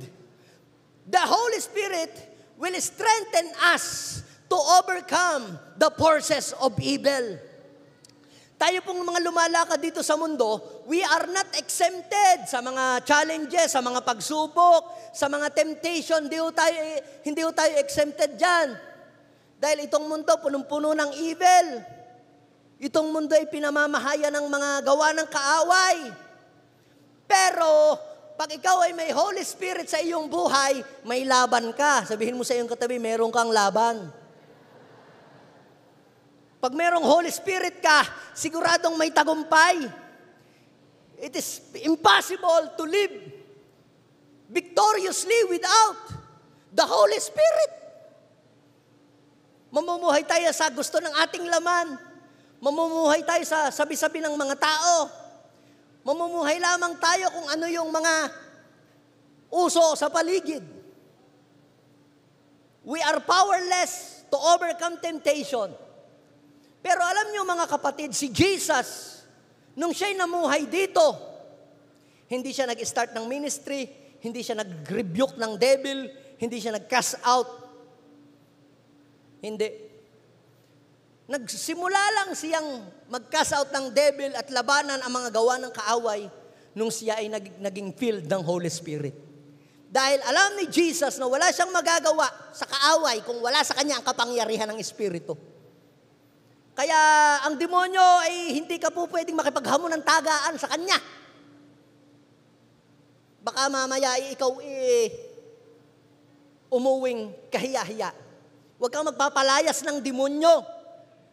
the Holy Spirit will strengthen us to overcome the forces of evil. Tayo pong mga lumalakad dito sa mundo, we are not exempted sa mga challenges, sa mga pagsubok, sa mga temptation. Hindi tayo exempted dyan. Dahil itong mundo punong-puno ng evil. Itong mundo ay pinamamahaya ng mga gawa ng kaaway. Pero, pag ikaw ay may Holy Spirit sa iyong buhay, may laban ka. Sabihin mo sa iyong katabi, meron kang laban. Pag merong Holy Spirit ka, siguradong may tagumpay. It is impossible to live victoriously without the Holy Spirit. Mamumuhay tayo sa gusto ng ating laman. Mamumuhay tayo sa sabi-sabi ng mga tao. Mamumuhay lamang tayo kung ano yung mga uso sa paligid. We are powerless to overcome temptation. Pero alam niyo mga kapatid, si Jesus, nung siya'y namuhay dito, hindi siya nag-start ng ministry, hindi siya nag-rebuke ng devil, hindi siya nag-cast out. Hindi. Nagsimula lang siyang mag-cast out ng devil at labanan ang mga gawa ng kaaway nung siya ay naging filled ng Holy Spirit. Dahil alam ni Jesus na wala siyang magagawa sa kaaway kung wala sa kanya ang kapangyarihan ng Espiritu. Kaya ang demonyo ay hindi ka po pwedeng makipaghamon ng tagaan sa kanya. Baka mamaya ikaw umuwing kahiya-hiya. Huwag kang magpapalayas ng demonyo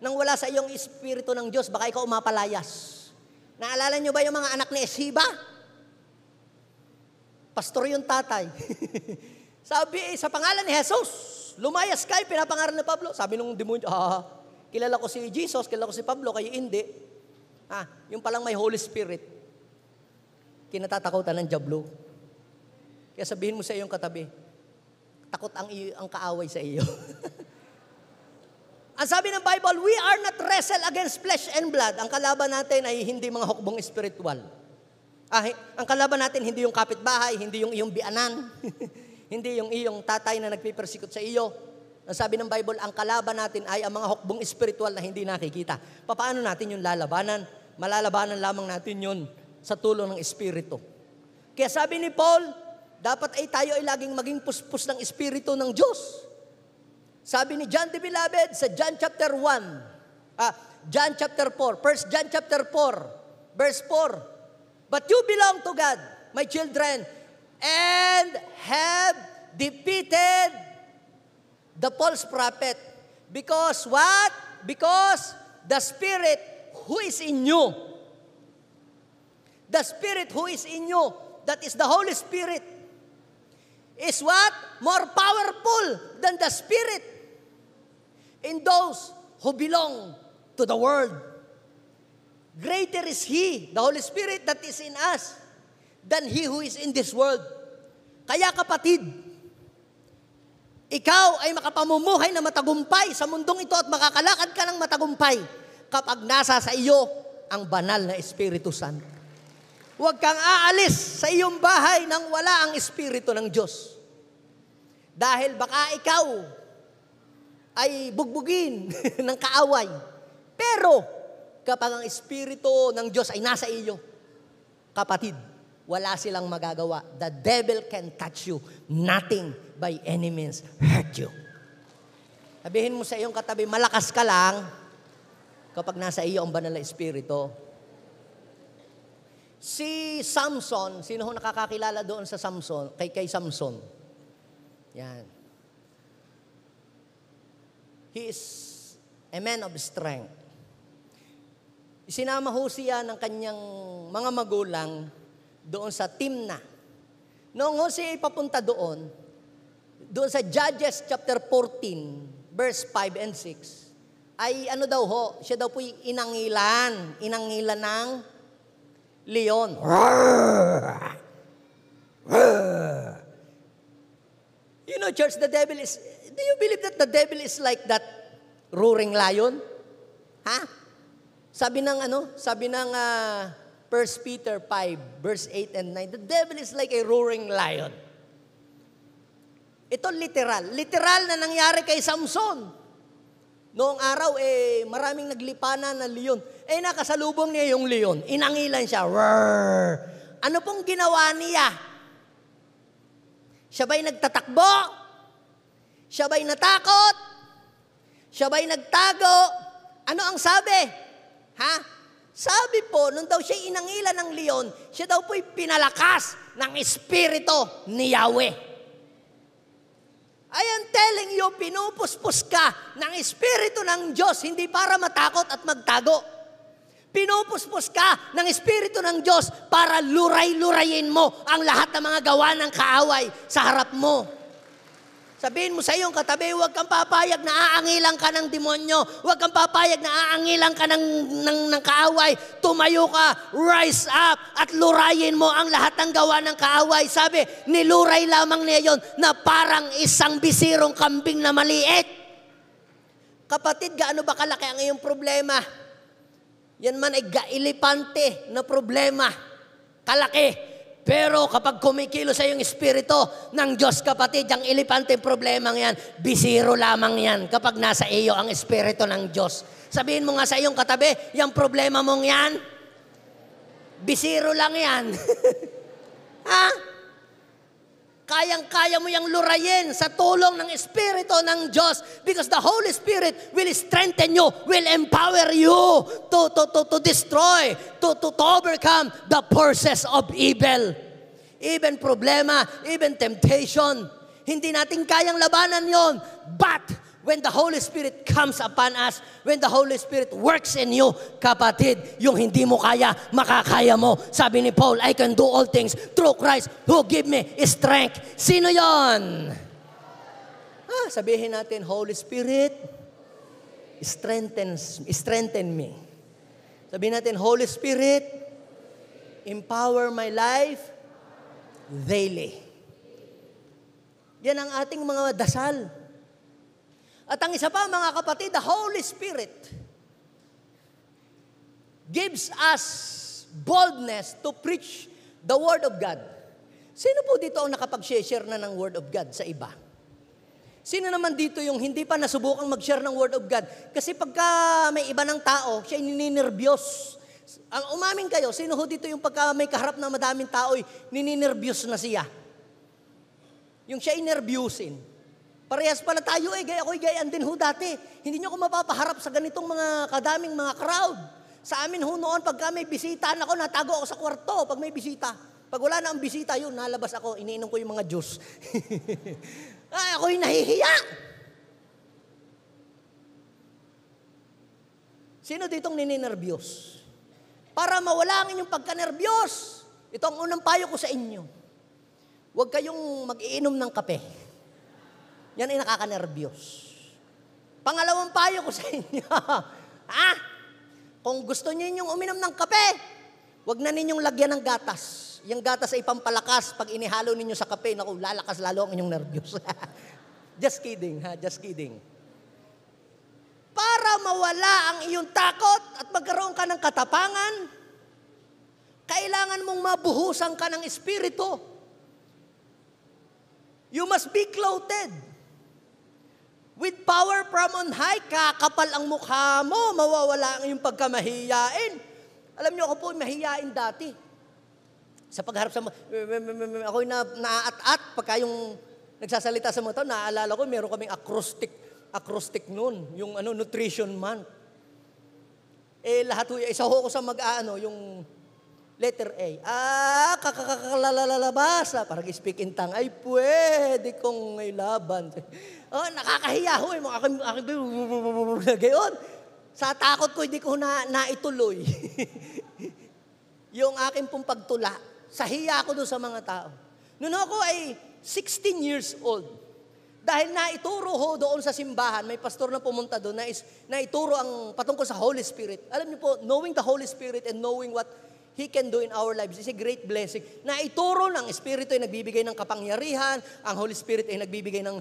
nang wala sa iyong Espiritu ng Diyos. Baka ikaw umapalayas. Naalala niyo ba yung mga anak ni Eshiba? Pastor yung tatay. Sabi sa pangalan ni Jesus, lumayas kayo, pinapangaral ni Pablo. Sabi nung demonyo, kilala ko si Jesus, kilala ko si Pablo, kayo hindi. Yung palang may Holy Spirit. kinatatakutan ng dyablo. Kaya sabihin mo sa iyong katabi, takot ang kaaway sa iyo. Ang sabi ng Bible, we are not wrestle against flesh and blood. Ang kalaban natin ay hindi mga hukbong espiritual. Ang kalaban natin hindi yung kapitbahay, hindi yung iyong bianan, hindi yung iyong tatay na nagpipersikot sa iyo. Ang sabi ng Bible, ang kalaban natin ay ang mga hukbong espiritual na hindi nakikita. Paano natin yung lalabanan? Malalabanan lamang natin yun sa tulong ng Espiritu. Kaya sabi ni Paul, dapat ay tayo ay laging maging puspos ng Espiritu ng Diyos. Sabi ni John the Beloved sa John chapter 4, 1 John chapter 4, verse 4, but you belong to God, my children, and have defeated the false prophet. Because what? Because the Spirit who is in you, the Spirit who is in you, that is the Holy Spirit, is what? More powerful than the Spirit in those who belong to the world. Greater is He, the Holy Spirit that is in us, than he who is in this world. Kaya kapatid, ikaw ay makapamumuhay na matagumpay sa mundong ito at makakalakad ka ng matagumpay kapag nasa sa iyo ang banal na Espiritu Santo. Huwag kang aalis sa iyong bahay nang wala ang Espiritu ng Diyos. Dahil baka ikaw ay bugbugin ng kaaway. Pero kapag ang Espiritu ng Diyos ay nasa iyo, kapatid, wala silang magagawa. The devil can touch you. Nothing by any means hurt you. Sabihin mo sa iyong katabi, malakas ka lang kapag nasa iyo ang banal na Espiritu. Si Samson, sino ho nakakakilala doon sa Samson? Kay Samson. Yan. He is a man of strength. Isinama ho siya ng kanyang mga magulang doon sa Timna. Noong ho siya ipapunta doon sa Judges chapter 14, verse 5 and 6, ay ano daw ho, siya daw po'y inangilan ng leon. You know, church, do you believe that the devil is like that roaring lion? Ha? Sabi ng 1 Peter 5, verse 8 and 9, the devil is like a roaring lion. Ito literal. Literal na nangyari kay Samson. Noong araw, maraming naglipanan na leon. Nakasalubong niya yung leon. Inangilan siya. Roar! Ano pong ginawa niya? Siya ba'y nagtatakbo? Siya ba'y natakot? Siya ba'y nagtago? Ano ang sabi? Ha? Sabi po, nung daw siya inangilan ng leon, siya daw po'y pinalakas ng Espiritu ni Yahweh. I am telling you, pinupuspos ka ng Espiritu ng Diyos, hindi para matakot at magtago. Pinupuspos ka ng Espiritu ng Diyos para luray-lurayin mo ang lahat ng mga gawa ng kaaway sa harap mo. Sabihin mo sa iyong katabi, huwag kang papayag na aangilan ka ng demonyo. Huwag kang papayag na aangilan ka ng kaaway. Tumayo ka, rise up, at lurayin mo ang lahat ng gawa ng kaaway. Sabi, niluray lamang niya yon na parang isang bisirong kambing na maliit. Kapatid, gaano ba kalaki ang iyong problema? Yan man ay gailipante na problema. Kalaki. Pero kapag kumikilo sa iyong espiritu ng Diyos, kapatid, ang ilipante problema yan, bisiro lamang yan kapag nasa iyo ang espiritu ng Diyos. Sabihin mo nga sa iyong katabi, yung problema mong yan, bisiro lang yan. Ha? Kayang-kaya mo yung lurayin sa tulong ng Espiritu ng Diyos because the Holy Spirit will strengthen you, will empower you to destroy, to overcome the forces of evil. Even problema, even temptation. Hindi natin kayang labanan yon. But when the Holy Spirit comes upon us, when the Holy Spirit works in you, kapatid, yung hindi mo kaya, makakaya mo. Sabi ni Paul, I can do all things through Christ who give me strength. Sino yon? Sabihin natin, Holy Spirit, strengthen me. Sabihin natin, Holy Spirit, empower my life daily. Yan ang ating mga dasal. At ang isa pa, mga kapatid, the Holy Spirit gives us boldness to preach the Word of God. Sino po dito ang nakapag-share na ng Word of God sa iba? Sino naman dito yung hindi pa nasubukang mag-share ng Word of God? Kasi pagka may iba ng tao, siya nininirbyos. Ang umamin kayo, sino ho dito yung pagka may kaharap na madaming tao, nininirbyos na siya? Yung siya inerbyusin. Parehas pala tayo ako'y gayaan din ho dati. Hindi nyo ako mapapaharap sa ganitong mga kadaming mga crowd. Sa amin ho noon, pagka may bisita ako, natago ako sa kwarto pag may bisita. Pag wala na ang bisita, yun, nalabas ako, iniinom ko yung mga juice. Ay, ako'y nahihiya. Sino ditong nininervyos? Para mawala ang inyong pagkanervyos, ito ang unang payo ko sa inyo. Huwag kayong mag-iinom ng kape. Yan ay nakakanervyos. Pangalawang payo ko sa inyo, kung gusto niyo yung uminom ng kape, huwag na ninyong lagyan ng gatas. Yung gatas ay pampalakas. Pag inihalo ninyo sa kape, naku, lalakas lalo ang inyong nervyos. Just kidding, just kidding. Para mawala ang iyong takot at magkaroon ka ng katapangan, kailangan mong mabuhusan ka ng Espiritu. You must be clothed with power from on high. Kakapal ang mukha mo, mawawala ang iyong pagkamahiyain. Alam niyo, ako po mahiyain dati. Sa pagharap sa ako'y naaat-at pagka yung nagsasalita sa mga tao, naaalala ko, meron kaming acrostic noon, yung nutrition month. Lahat ho, isa ho ko sa yung letter A. Kakakalalabasa, parang speak in tongue, ay pwede kong may laban. Nakakahiya ho, gayon. Sa takot ko, hindi ko naituloy. Yung aking pong pagtula, sa hiya ko doon sa mga tao. Noon ako ay 16 years old. Dahil naituro ho doon sa simbahan, may pastor na pumunta doon, naituro ang patungkol sa Holy Spirit. Alam niyo po, knowing the Holy Spirit and knowing what He can do in our lives is a great blessing. Naituro ng Espiritu ay nagbibigay ng kapangyarihan, ang Holy Spirit ay nagbibigay ng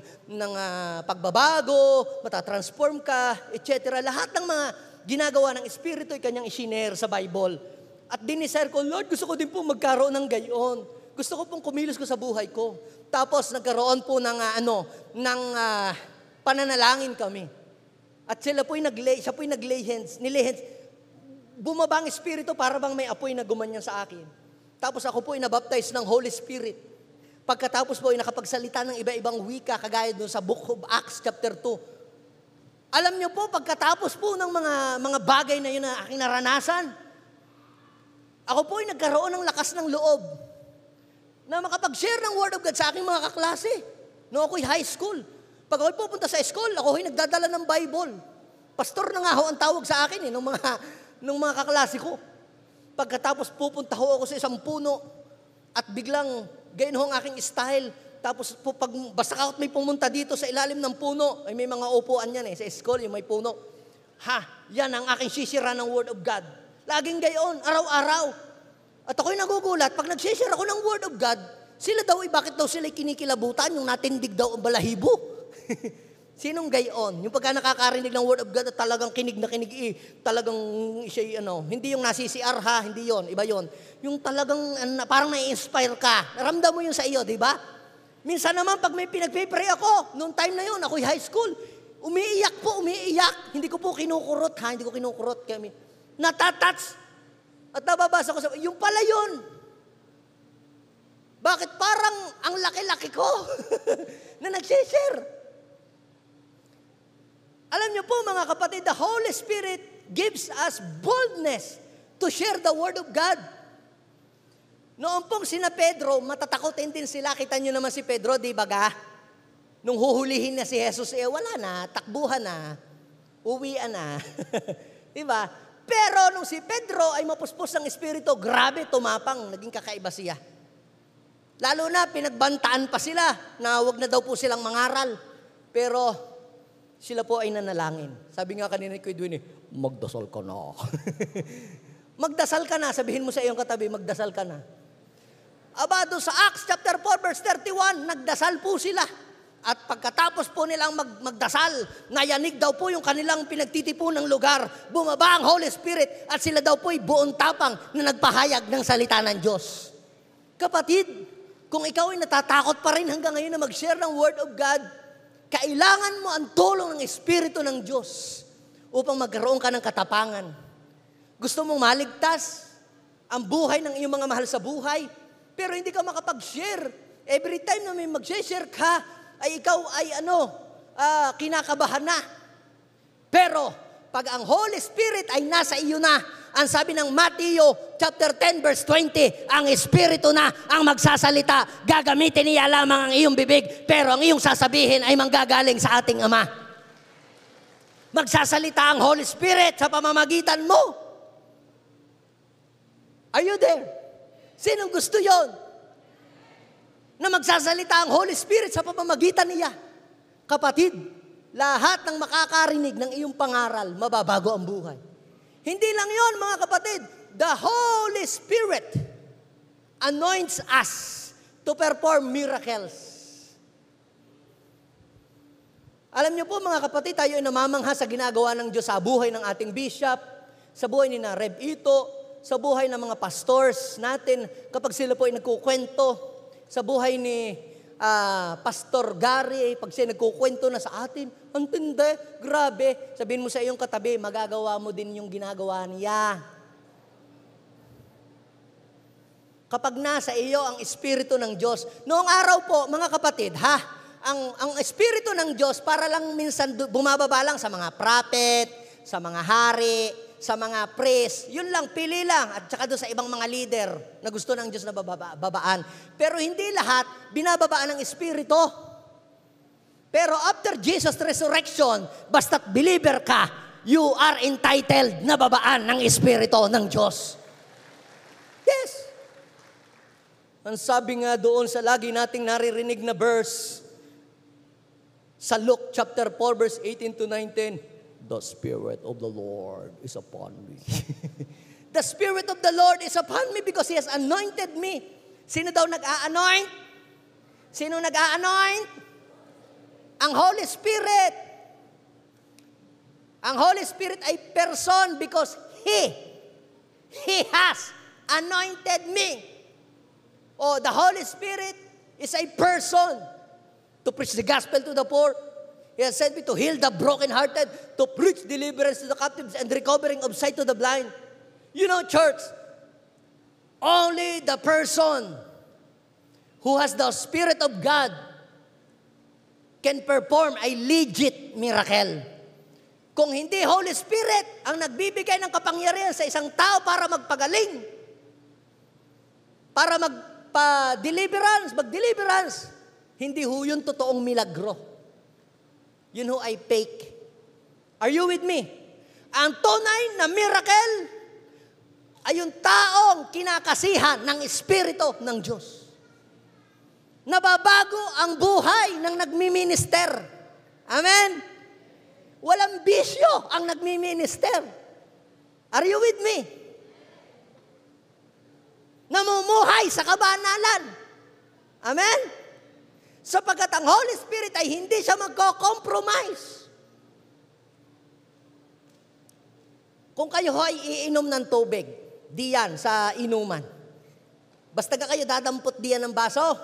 pagbabago, matatransform ka, etc. Lahat ng mga ginagawa ng Espiritu ay kanyang isinare sa Bible. At dinisire ko, Lord, gusto ko din po magkaroon ng gayon. Gusto ko pong kumilos ko sa buhay ko. Tapos nagkaroon po ng pananalangin kami. At siya po'y nilay hands. Bumaba ang Espiritu para bang may apoy na gumanyan sa akin. Tapos ako po ay nabaptize ng Holy Spirit. Pagkatapos po ay nakapagsalita ng iba-ibang wika, kagaya doon sa Book of Acts chapter 2. Alam niyo po, pagkatapos po ng mga bagay na yun na aking naranasan, ako po ay nagkaroon ng lakas ng loob na makapag-share ng Word of God sa aking mga kaklase. Noong ako'y high school. Pag ako'y pupunta sa school, ako'y nagdadala ng Bible. Pastor na nga ho ang tawag sa akin nung mga kaklase ko. Pagkatapos pupunta ho ako sa isang puno at biglang gayon ho ang aking style. Tapos po, basta kahit may pumunta dito sa ilalim ng puno, ay may mga upuan yan sa school, yung may puno. Yan ang aking sisira ng Word of God. Laging gayon, araw-araw. At ako'y nagugulat, pag nag-share ako ng Word of God, sila daw, bakit daw sila kinikilabutan, yung natindig daw ang balahibo. Sinong gayon? Yung pagka nakakarinig ng Word of God at talagang kinig na kinig, talagang siya, hindi yung nasisiar hindi yon, iba yon. Yung talagang parang na-inspire ka. Naramdam mo yun sa iyo, di ba? Minsan naman, pag may pinagpipray ako, noong time na yun, ako'y high school, umiiyak. Hindi ko po kinukurot, hindi ko kinukurot kami. Natatats. At nababasa ko yung pala yun. Bakit parang ang laki-laki ko na nag-share? Alam niyo po mga kapatid, the Holy Spirit gives us boldness to share the Word of God. Noong pong sina Pedro, matatakotin din sila. Kita niyo naman si Pedro, di ba ga? Nung huhulihin na si Jesus, wala na, takbuhan na, uwian na. Di ba? Pero nung si Pedro ay mapuspos ng Espiritu, grabe, tumapang, naging kakaiba siya. Lalo na, pinagbantaan pa sila na wag na daw po silang mangaral. Pero sila po ay nanalangin. Sabi nga kanina ni Kuya Edwin, magdasal ka na. Magdasal ka na. Sabihin mo sa iyong katabi, magdasal ka na. Aba, doon sa Acts chapter 4 verse 31, nagdasal po sila. At pagkatapos po nilang magdasal, nayanig daw po yung kanilang pinagtitipunang lugar. Bumaba ang Holy Spirit at sila daw po'y buong tapang na nagpahayag ng salita ng Diyos. Kapatid, kung ikaw ay natatakot pa rin hanggang ngayon na mag-share ng Word of God, kailangan mo ang tulong ng Espiritu ng Diyos upang magkaroon ka ng katapangan. Gusto mong maligtas ang buhay ng iyong mga mahal sa buhay, pero hindi ka makapag-share. Every time na may mag-share ka, ay ikaw ay kinakabahan na. Pero, pag ang Holy Spirit ay nasa iyo na, ang sabi ng Matthew chapter 10 verse 20, ang Espiritu na ang magsasalita. Gagamitin niya lamang ang iyong bibig, pero ang iyong sasabihin ay manggagaling sa ating Ama. Magsasalita ang Holy Spirit sa pamamagitan mo. Are you there? Sinong gusto yon? Na magsasalita ang Holy Spirit sa pamamagitan niya. Kapatid, lahat ng makakarinig ng iyong pangaral, mababago ang buhay. Hindi lang yon, mga kapatid. The Holy Spirit anoints us to perform miracles. Alam niyo po, mga kapatid, tayo ay namamangha sa ginagawa ng Diyos sa buhay ng ating bishop, sa buhay ni na Rev Ito, sa buhay ng mga pastors natin, kapag sila po ay nagkukwento, sa buhay ni Pastor Gary, pag siya nagkukwento na sa atin, ang tindi, grabe. Sabihin mo sa iyong katabi, magagawa mo din yung ginagawa niya. Kapag nasa iyo ang Espiritu ng Diyos, noong araw po, mga kapatid, ang Espiritu ng Diyos para lang minsan bumababa lang sa mga prophet, sa mga hari, sa mga priest, yun lang, pili lang, at saka doon sa ibang mga leader na gusto ng Diyos na babaan. Pero hindi lahat binababaan ng Espiritu. Pero after Jesus' resurrection, basta't believer ka, you are entitled na babaan ng Espiritu ng Diyos. Yes. Ang sabi nga doon sa lagi nating naririnig na verse, sa Luke chapter 4 verse 18 to 19, the Spirit of the Lord is upon me. The Spirit of the Lord is upon me because He has anointed me. Sino daw nag-a-anoint? Sino nag-a-anoint? Ang Holy Spirit. Ang Holy Spirit ay person because He has anointed me. Oh, the Holy Spirit is a person to preach the gospel to the poor. He has sent me to heal the brokenhearted, to preach deliverance to the captives and recovering of sight to the blind. You know, church, only the person who has the Spirit of God can perform a legit miracle. Kung hindi Holy Spirit ang nagbibigay ng kapangyarihan sa isang tao para magpagaling, para mag-deliverance, hindi ho yun totoong milagro. Yun ho ay fake. Are you with me? Ang tunay na miracle ay yung taong kinakasihan ng Espiritu ng Diyos. Nababago ang buhay ng nagmi-minister. Amen? Walang bisyo ang nagmi-minister. Are you with me? Namumuhay sa kabanalan. Amen? Sapagkat ang Holy Spirit ay hindi siya magko-compromise. Kung kayo ay iinom ng tubig, diyan sa inuman. Basta ka kayo dadampot diyan ng baso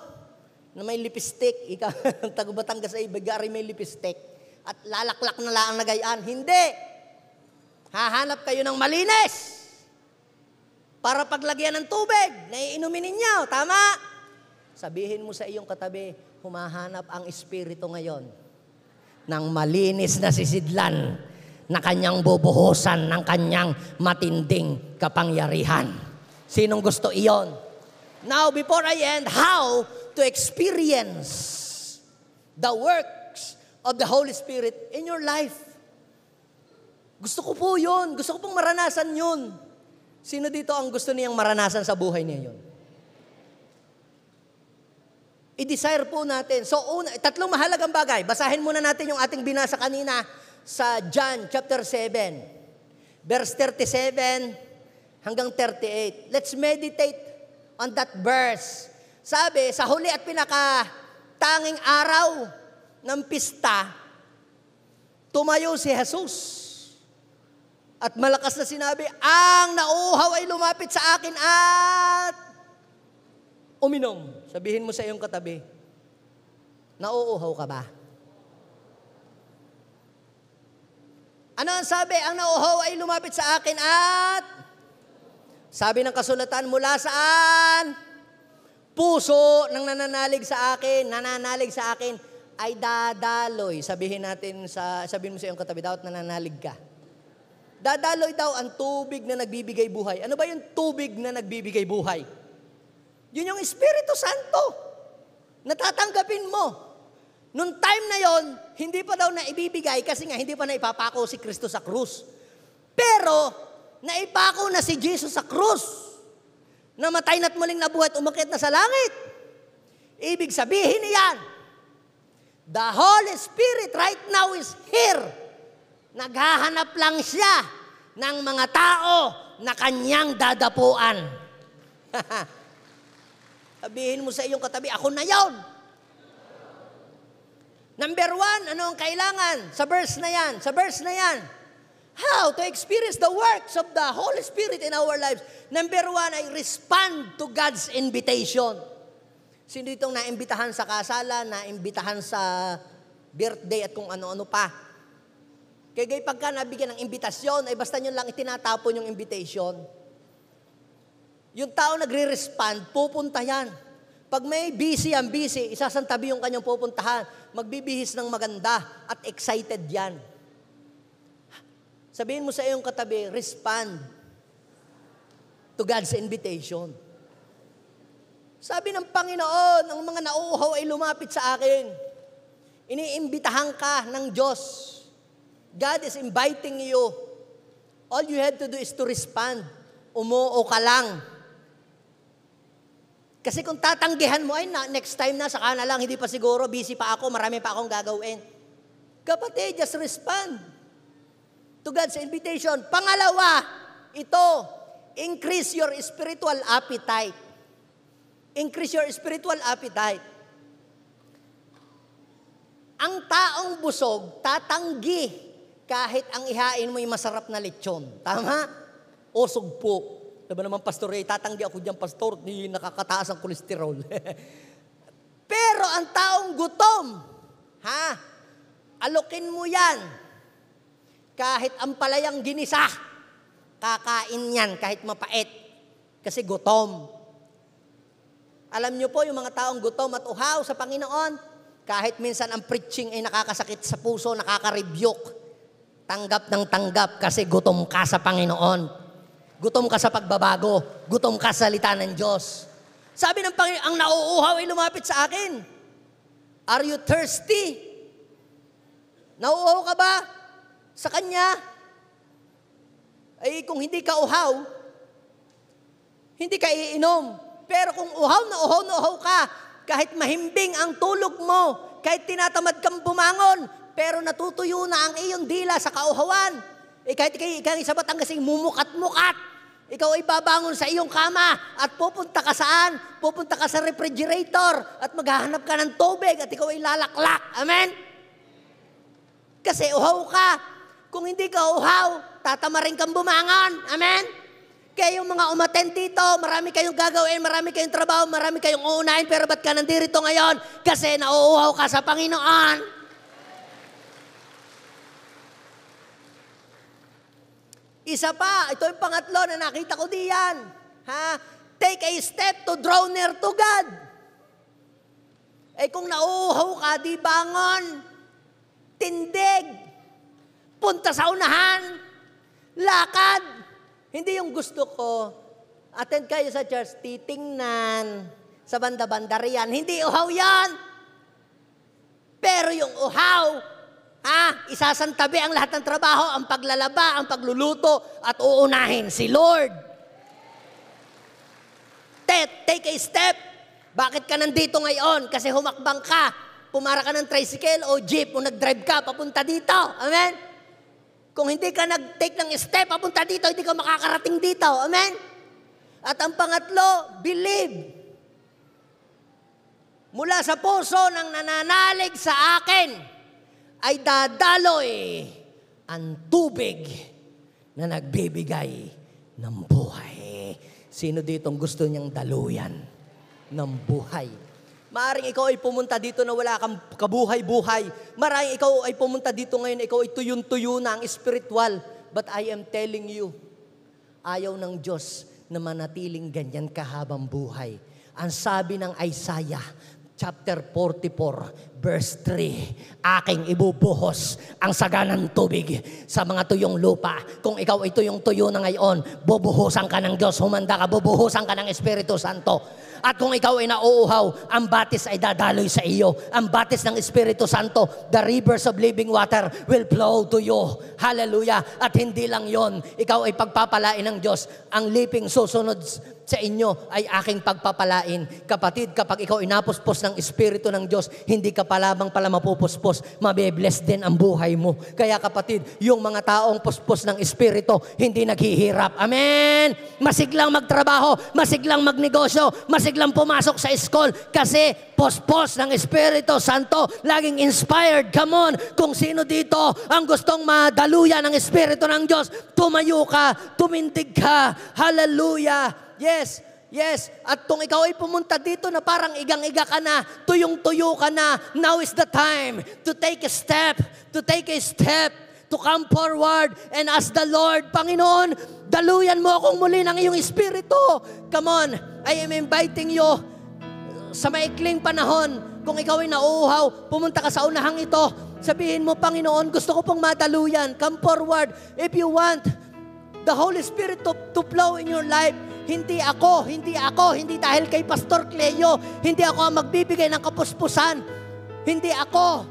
na may lipstick, ikaw taga-Batangas ay bagari may lipstick at lalaklak na lang na gayaan. Hindi. Hahanap kayo ng malinis para paglagyan ng tubig na iinumin ninyo. Tama? Sabihin mo sa iyong katabi, humahanap ang Espiritu ngayon ng malinis na sisidlan na kanyang bubuhusan ng kanyang matinding kapangyarihan. Sinong gusto iyon? Now, before I end, how to experience the works of the Holy Spirit in your life? Gusto ko po yun. Gusto ko pong maranasan yun. Sino dito ang gusto niyang maranasan sa buhay niya yun? I-desire po natin. So, tatlong mahalagang bagay. Basahin muna natin yung ating binasa kanina sa John chapter 7. Verse 37 hanggang 38. Let's meditate on that verse. Sabi, sa huli at pinakatanging araw ng pista, tumayo si Jesus. At malakas na sinabi, ang nauuhaw ay lumapit sa akin at uminom. Sabihin mo sa iyong katabi, nauuhaw ka ba? Ano ang sabi? Ang nauuhaw ay lumapit sa akin at sabi ng kasulatan, mula saan? Puso ng nananalig sa akin ay dadaloy. Sabihin mo sa iyong katabi, dapat nananalig ka. Dadaloy daw ang tubig na nagbibigay buhay. Ano ba yung tubig na nagbibigay buhay? Yun yung Espiritu Santo. Natatanggapin mo. Nung time na yon, hindi pa daw na ibibigay kasi nga hindi pa na ipapako si Kristo sa krus. Pero, naipako na si Jesus sa krus. Namatay na't muling nabuhay at umakyat na sa langit. Ibig sabihin niyan, the Holy Spirit right now is here. Naghahanap lang siya ng mga tao na kanyang dadapuan. Sabihin mo sa iyong katabi, ako na yon. Number 1, ano ang kailangan? Sa verse na yan. How to experience the works of the Holy Spirit in our lives. Number 1 ay respond to God's invitation. Sino itong naimbitahan sa kasalan, naimbitahan sa birthday at kung ano-ano pa. Kaya pagka nabigyan ng imbitasyon, ay basta nyo lang itinatapon yung invitation. Yung tao nagre-respond, pupunta yan. Pag may busy, isasantabi yung kanyang pupuntahan. Magbibihis ng maganda at excited yan. Sabihin mo sa iyong katabi, respond to God's invitation. Sabi ng Panginoon, ang mga nauuhaw ay lumapit sa akin. Iniimbitahan ka ng Diyos. God is inviting you. All you have to do is to respond. Umuo ka lang. Kasi kung tatanggihan mo, ay next time na, saka na lang, hindi pa siguro, busy pa ako, marami pa akong gagawin. Kapatid, just respond to God's invitation. Pangalawa, ito, increase your spiritual appetite. Increase your spiritual appetite. Ang taong busog, tatanggi kahit ang ihain mo yung masarap na lechon. Tama? O sugpo. Diba naman, pastor, tatanggi ako dyan, pastor, di nakakataas ang kolesterol. Pero ang taong gutom, alokin mo yan. Kahit ang palayang ginisa, kakain yan kahit mapait. Kasi gutom. Alam niyo po, yung mga taong gutom at uhaw sa Panginoon, kahit minsan ang preaching ay nakakasakit sa puso, nakaka-rebuke, tanggap ng tanggap kasi gutom ka sa Panginoon. Gutom ka sa pagbabago. Gutom ka sa salita ng Diyos. Sabi ng Panginoon, ang nauuhaw ay lumapit sa akin. Are you thirsty? Nauuhaw ka ba sa Kanya? Ay kung hindi ka uhaw, hindi ka iinom. Pero kung uhaw na uhaw ka, kahit mahimbing ang tulog mo, kahit tinatamad kang bumangon, pero natutuyo na ang iyong dila sa kauhawan, kahit ikaw sa Batangasing mumukat-mukat, ikaw ay babangon sa iyong kama at pupunta ka saan? Pupunta ka sa refrigerator at maghahanap ka ng tubig at ikaw ay lalaklak. Amen? Kasi uhaw ka. Kung hindi ka uhaw, tatamarin kang bumangon. Amen? Kaya yung mga umattend dito, marami kayong gagawin, marami kayong trabaho, marami kayong uunahin, pero ba't ka nandito ngayon? Kasi nauuhaw ka sa Panginoon. Isa pa, ito yung pangatlo na nakita ko diyan. Take a step to draw near to God. Kung nauuhaw ka, di bangon, tindig, punta sa unahan, lakad. Hindi yung gusto ko, attend kayo sa church, titingnan sa banda-banda riyan. Hindi uhaw yan. Pero yung uhaw, isasantabi ang lahat ng trabaho, ang paglalaba, ang pagluluto, at uunahin si Lord. Take a step. Bakit ka nandito ngayon? Kasi humakbang ka. Pumara ka ng tricycle o jeep o nag-drive ka papunta dito. Amen? Kung hindi ka nag-take ng step papunta dito, hindi ka makakarating dito. Amen? At ang pangatlo, believe. Mula sa puso ng nananalig sa akin ay dadaloy ang tubig na nagbibigay ng buhay. Sino ditong gusto niyang daluyan ng buhay? Maaring ikaw ay pumunta dito na wala kang kabuhay-buhay. Maraming ikaw ay pumunta dito ngayon, ikaw ay tuyun-tuyo na ang spiritual. But I am telling you, ayaw ng Diyos na manatiling ganyan kahabang buhay. Ang sabi ng Isaiah, chapter 44, verse 3, aking ibubuhos ang saganang tubig sa mga tuyong lupa. Kung ikaw ay tuyong-tuyo na ngayon, bubuhusan ka ng Diyos, humanda ka, bubuhusan ka ng Espiritu Santo. At kung ikaw ay nauuhaw, ang batis ay dadaloy sa iyo. Ang batis ng Espiritu Santo, the rivers of living water will flow to you. Hallelujah. At hindi lang yon, ikaw ay pagpapalain ng Diyos. Ang liping susunod sa inyo ay aking pagpapalain. Kapatid, kapag ikaw inapuspos ng Espiritu ng Diyos, hindi ka pa lamang pala mapupuspos, mabibless din ang buhay mo. Kaya kapatid, yung mga taong puspos ng Espiritu, hindi naghihirap. Amen! Masiglang magtrabaho, masiglang magnegosyo, masiglang pumasok sa school, kasi puspos ng Espiritu Santo, laging inspired. Come on! Kung sino dito ang gustong madaluyan ng Espiritu ng Diyos, tumayo ka, tumindig ka. Hallelujah! Yes, yes. At kung ikaw ay pumunta dito na parang igang-iga ka na, tuyong-tuyo ka na, now is the time to take a step, to come forward and ask the Lord, Panginoon, daluyan mo akong muli ng iyong Espiritu. Come on, I am inviting you sa maikling panahon. Kung ikaw ay nauuhaw, pumunta ka sa unahang ito, sabihin mo, Panginoon, gusto ko pong madaluyan. Come forward. If you want the Holy Spirit to flow in your life, hindi dahil kay Pastor Cleo, hindi ako ang magbibigay ng kapuspusan, hindi ako.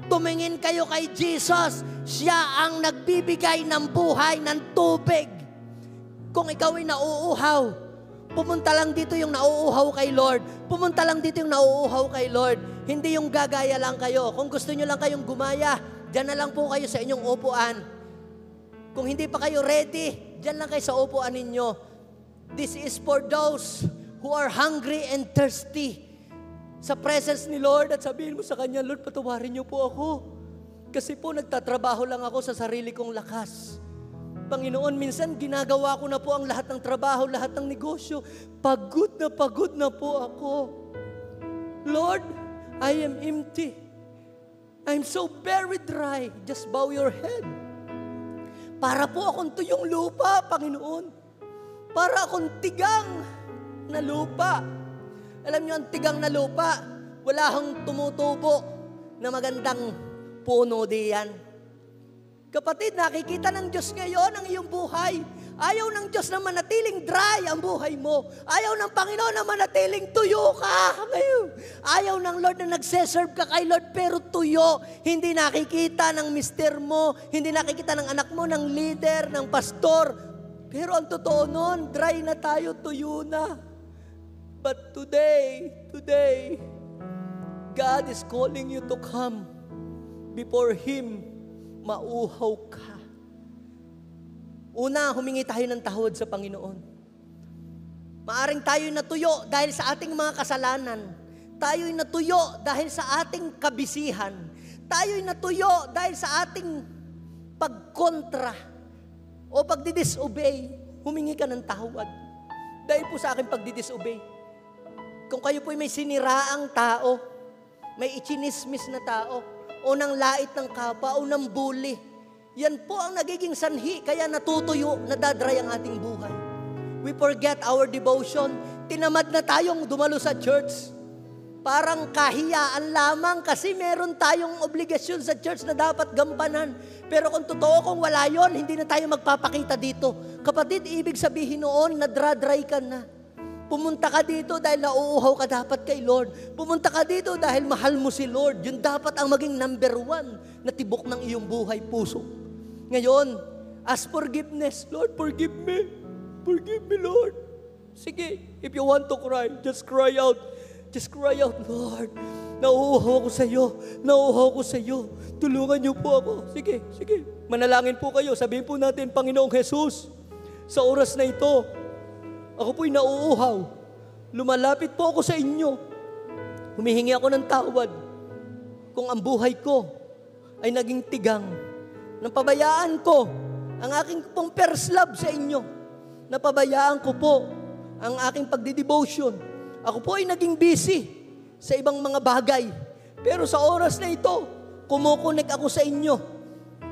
Tumingin kayo kay Jesus, siya ang nagbibigay ng buhay, ng tubig. Kung ikaw ay nauuhaw, pumunta lang dito yung nauuhaw kay Lord. Pumunta lang dito yung nauuhaw kay Lord. Hindi yung gagaya lang kayo. Kung gusto nyo lang kayong gumaya, dyan na lang po kayo sa inyong upuan. Kung hindi pa kayo ready, dyan lang kayo sa upuan ninyo. This is for those who are hungry and thirsty sa presence ni Lord, at sabihin mo sa Kanya, Lord, patawarin niyo po ako. Kasi po nagtatrabaho lang ako sa sarili kong lakas. Panginoon, minsan ginagawa ko na po ang lahat ng trabaho, lahat ng negosyo. Pagod na po ako. Lord, I am empty. I'm so very dry. Just bow your head. Para po akong tuyong lupa, Panginoon. Para akong tigang na lupa. Alam niyo, ang tigang na lupa, wala hang tumutubo na magandang puno diyan. Kapatid, nakikita ng Diyos ngayon ang iyong buhay. Ayaw ng Diyos na manatiling dry ang buhay mo. Ayaw ng Panginoon na manatiling tuyo ka. Ayaw ng Lord na nagseserve ka kay Lord pero tuyo. Hindi nakikita ng mister mo, hindi nakikita ng anak mo, ng leader, ng pastor. Pero ang totoo nun, dry na tayo, tuyo na. But today, God is calling you to come before Him. Mauhaw ka. Una, humingi tayo ng tawad sa Panginoon. Maaring tayo'y natuyo dahil sa ating mga kasalanan. Tayo'y natuyo dahil sa ating kabisihan. Tayo'y natuyo dahil sa ating pagkontra o pagdidisobey. Humingi ka ng tawad. Dahil po sa aking pagdidisobey. Kung kayo po'y may siniraang tao, may ichinismis na tao, o ng lait ng kapwa, o ng bully, yan po ang nagiging sanhi, kaya natutuyo, nadadry ang ating buhay. We forget our devotion. Tinamad na tayong dumalo sa church. Parang kahiyaan lamang kasi meron tayong obligasyon sa church na dapat gampanan. Pero kung totoo, kung wala yon, hindi na tayo magpapakita dito. Kapatid, ibig sabihin noon, nadra-dry ka na. Pumunta ka dito dahil nauuhaw ka dapat kay Lord. Pumunta ka dito dahil mahal mo si Lord. Yun dapat ang maging number 1 na tibok ng iyong buhay, puso. Ngayon, ask forgiveness. Lord, forgive me. Forgive me, Lord. Sige, if you want to cry, just cry out. Just cry out, Lord, nauuhaw ko sa iyo. Nauuhaw ko sa iyo. Tulungan niyo po ako. Sige, sige. Manalangin po kayo. Sabihin po natin, Panginoong Jesus, sa oras na ito, ako po'y nauuhaw. Lumalapit po ako sa inyo. Humihingi ako ng tawad. Kung ang buhay ko ay naging tigang, napabayaan ko ang aking pong first love sa inyo. Napabayaan ko po ang aking pagdidevotion. Ako po ay naging busy sa ibang mga bagay. Pero sa oras na ito, kumukunik ako sa inyo.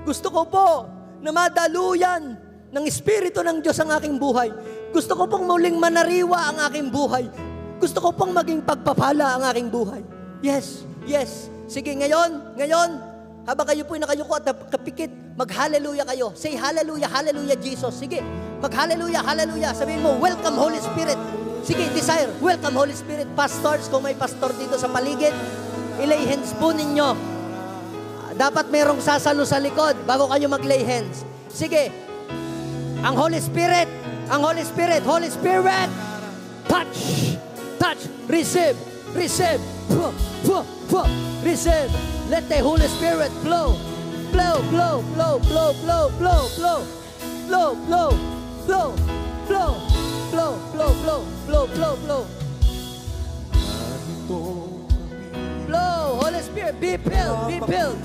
Gusto ko po na madaluyan ng Espiritu ng Diyos ang aking buhay. Gusto ko pong muling manariwa ang aking buhay. Gusto ko pong maging pagpapala ang aking buhay. Yes, yes. Sige, ngayon, habang kayo po'y nakayuko at kapikit, mag-hallelujah kayo. Say hallelujah, hallelujah Jesus. Sige, mag-hallelujah, hallelujah. Sabihin mo, welcome Holy Spirit. Sige, desire, welcome Holy Spirit. Pastors, kung may pastor dito sa paligid, ilay hands po ninyo. Dapat merong sasalo sa likod bago kayo mag-lay hands. Sige, ang Holy Spirit, Holy Spirit, touch, receive, receive, let the Holy Spirit flow, flow, flow, flow, flow, flow, flow, flow, flow, flow, flow, flow, flow, flow, flow, flow, flow, flow. Flow, Holy Spirit, be filled,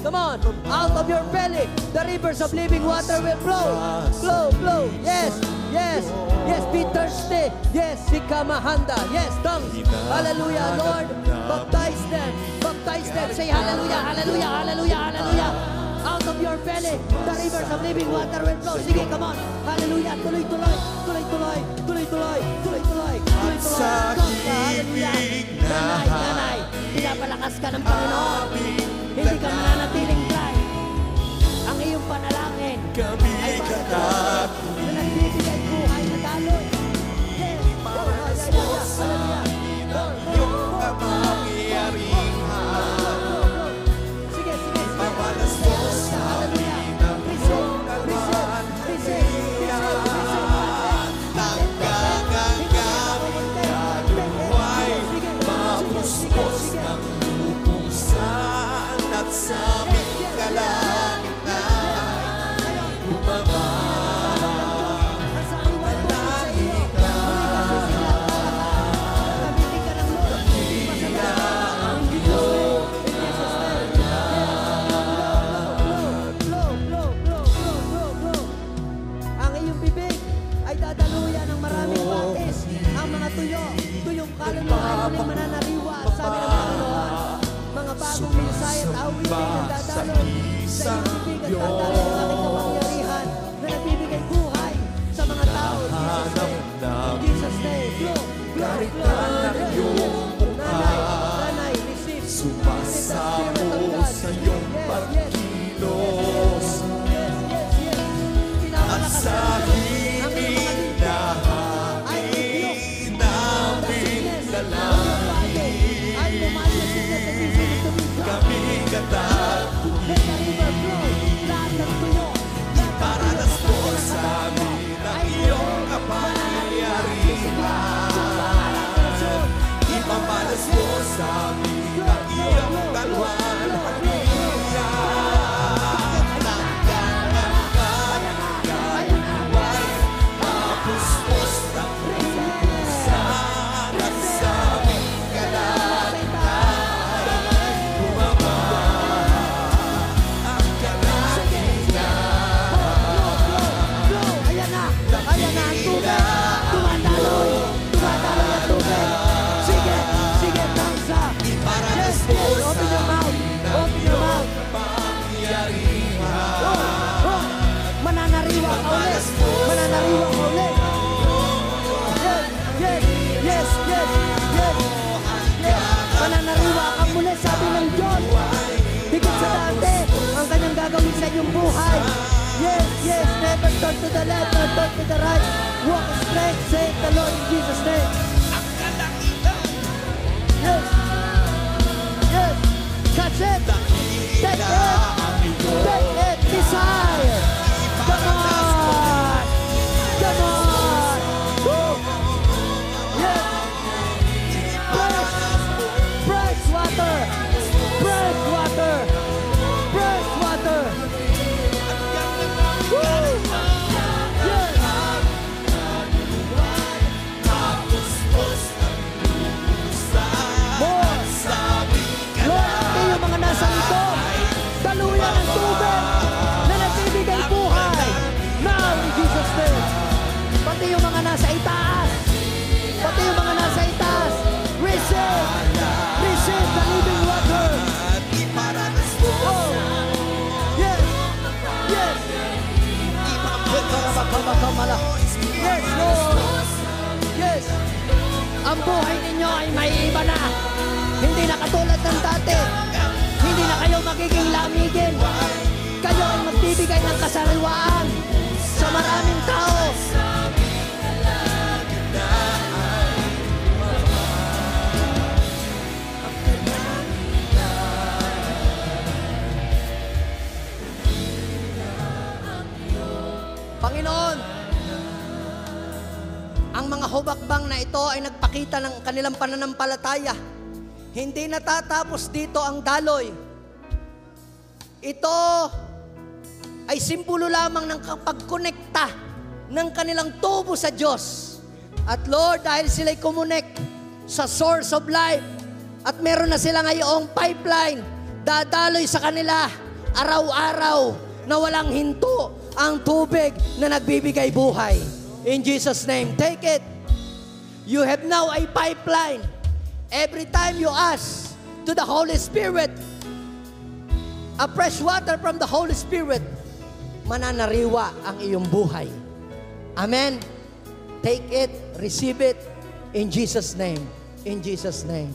come on, out of your belly, the rivers of living water will flow, flow, flow, yes, yes, yes, be thirsty, yes, sikamahanda, yes, tongues, hallelujah, Lord, baptize them, say hallelujah, hallelujah, hallelujah, hallelujah, out of your belly, the rivers of living water will flow, sige, come on, hallelujah, tuloy-tuloy, tuloy-tuloy, tuloy-tuloy, tuloy-tuloy, tuloy-tuloy, nanay, pinapalakas ka ng Panginoon, hindi ka mananatiling dry, ang iyong panalangin ay pagkatapos na nagbibigay buhay na daloy. Yes, hallelujah, sige, hallelujah, sa aming kalangitan, bumaba. Manahig ka, dakila ang iyong ang iyong bibig ay dadaluyan ng maraming batis. Ang mga tuyong kaluluwa ay muling mananariwa. Sabi ng Panginoon, mga bagong minsay at awitin ang dadaloy sa iyong bibig at dadaloy ng aking kapangyarihan na nagbibigay buhay sa mga tao. Jesus name, flow, flow, flow. Nanay, receive the Spirit of God. sa iyong pagkilos at sa himig na hangin namin dalangin. Kami katatuloy iparanas mo sa amin ang iyong kapangyarihan. Ipamalas mo sa amin ang iyong kalwalhatian. Puspos ng pupusan at sa aming kalangitan, bumaba ang kalangitan. Ayan na ang tubig. Tumataloy ang tubig. Sige, tangsa. Iparanas mo sa Open your mouth. Open your mouth. kapangyarihan. Mananariwa ka ulit. Mananariwa ka ulit. Yes. Mananariwa ka muli, sabi ng Diyos. Higit sa dati, ang kanyang gagawin sa inyong buhay. Yes. Never turn to the left, never turn to the right. Walk straight, say the Lord in Jesus' name. Yes. Catch it. Take it. Desire. Come on. Woo. Yes. Ang buhay ninyo ay may iba na. Hindi na katulad ng dati. Hindi na kayo magiging lamigin. Kayo ay magbibigay ng kasariwaan sa maraming tao. Panginoon, ang mga hubakbang na ito ay nagpakita ng kanilang pananampalataya. Hindi natatapos dito ang daloy. Ito ay simbolo lamang ng kapag-konekta ng kanilang tubo sa Diyos. At Lord, dahil sila'y kumunek sa source of life at meron na sila ngayong pipeline, dadaloy sa kanila araw-araw na walang hinto ang tubig na nagbibigay buhay. In Jesus' name, take it. You have now a pipeline. Every time you ask to the Holy Spirit, a fresh water from the Holy Spirit, mananariwa ang iyong buhay. Amen. Take it, receive it, in Jesus' name. In Jesus' name.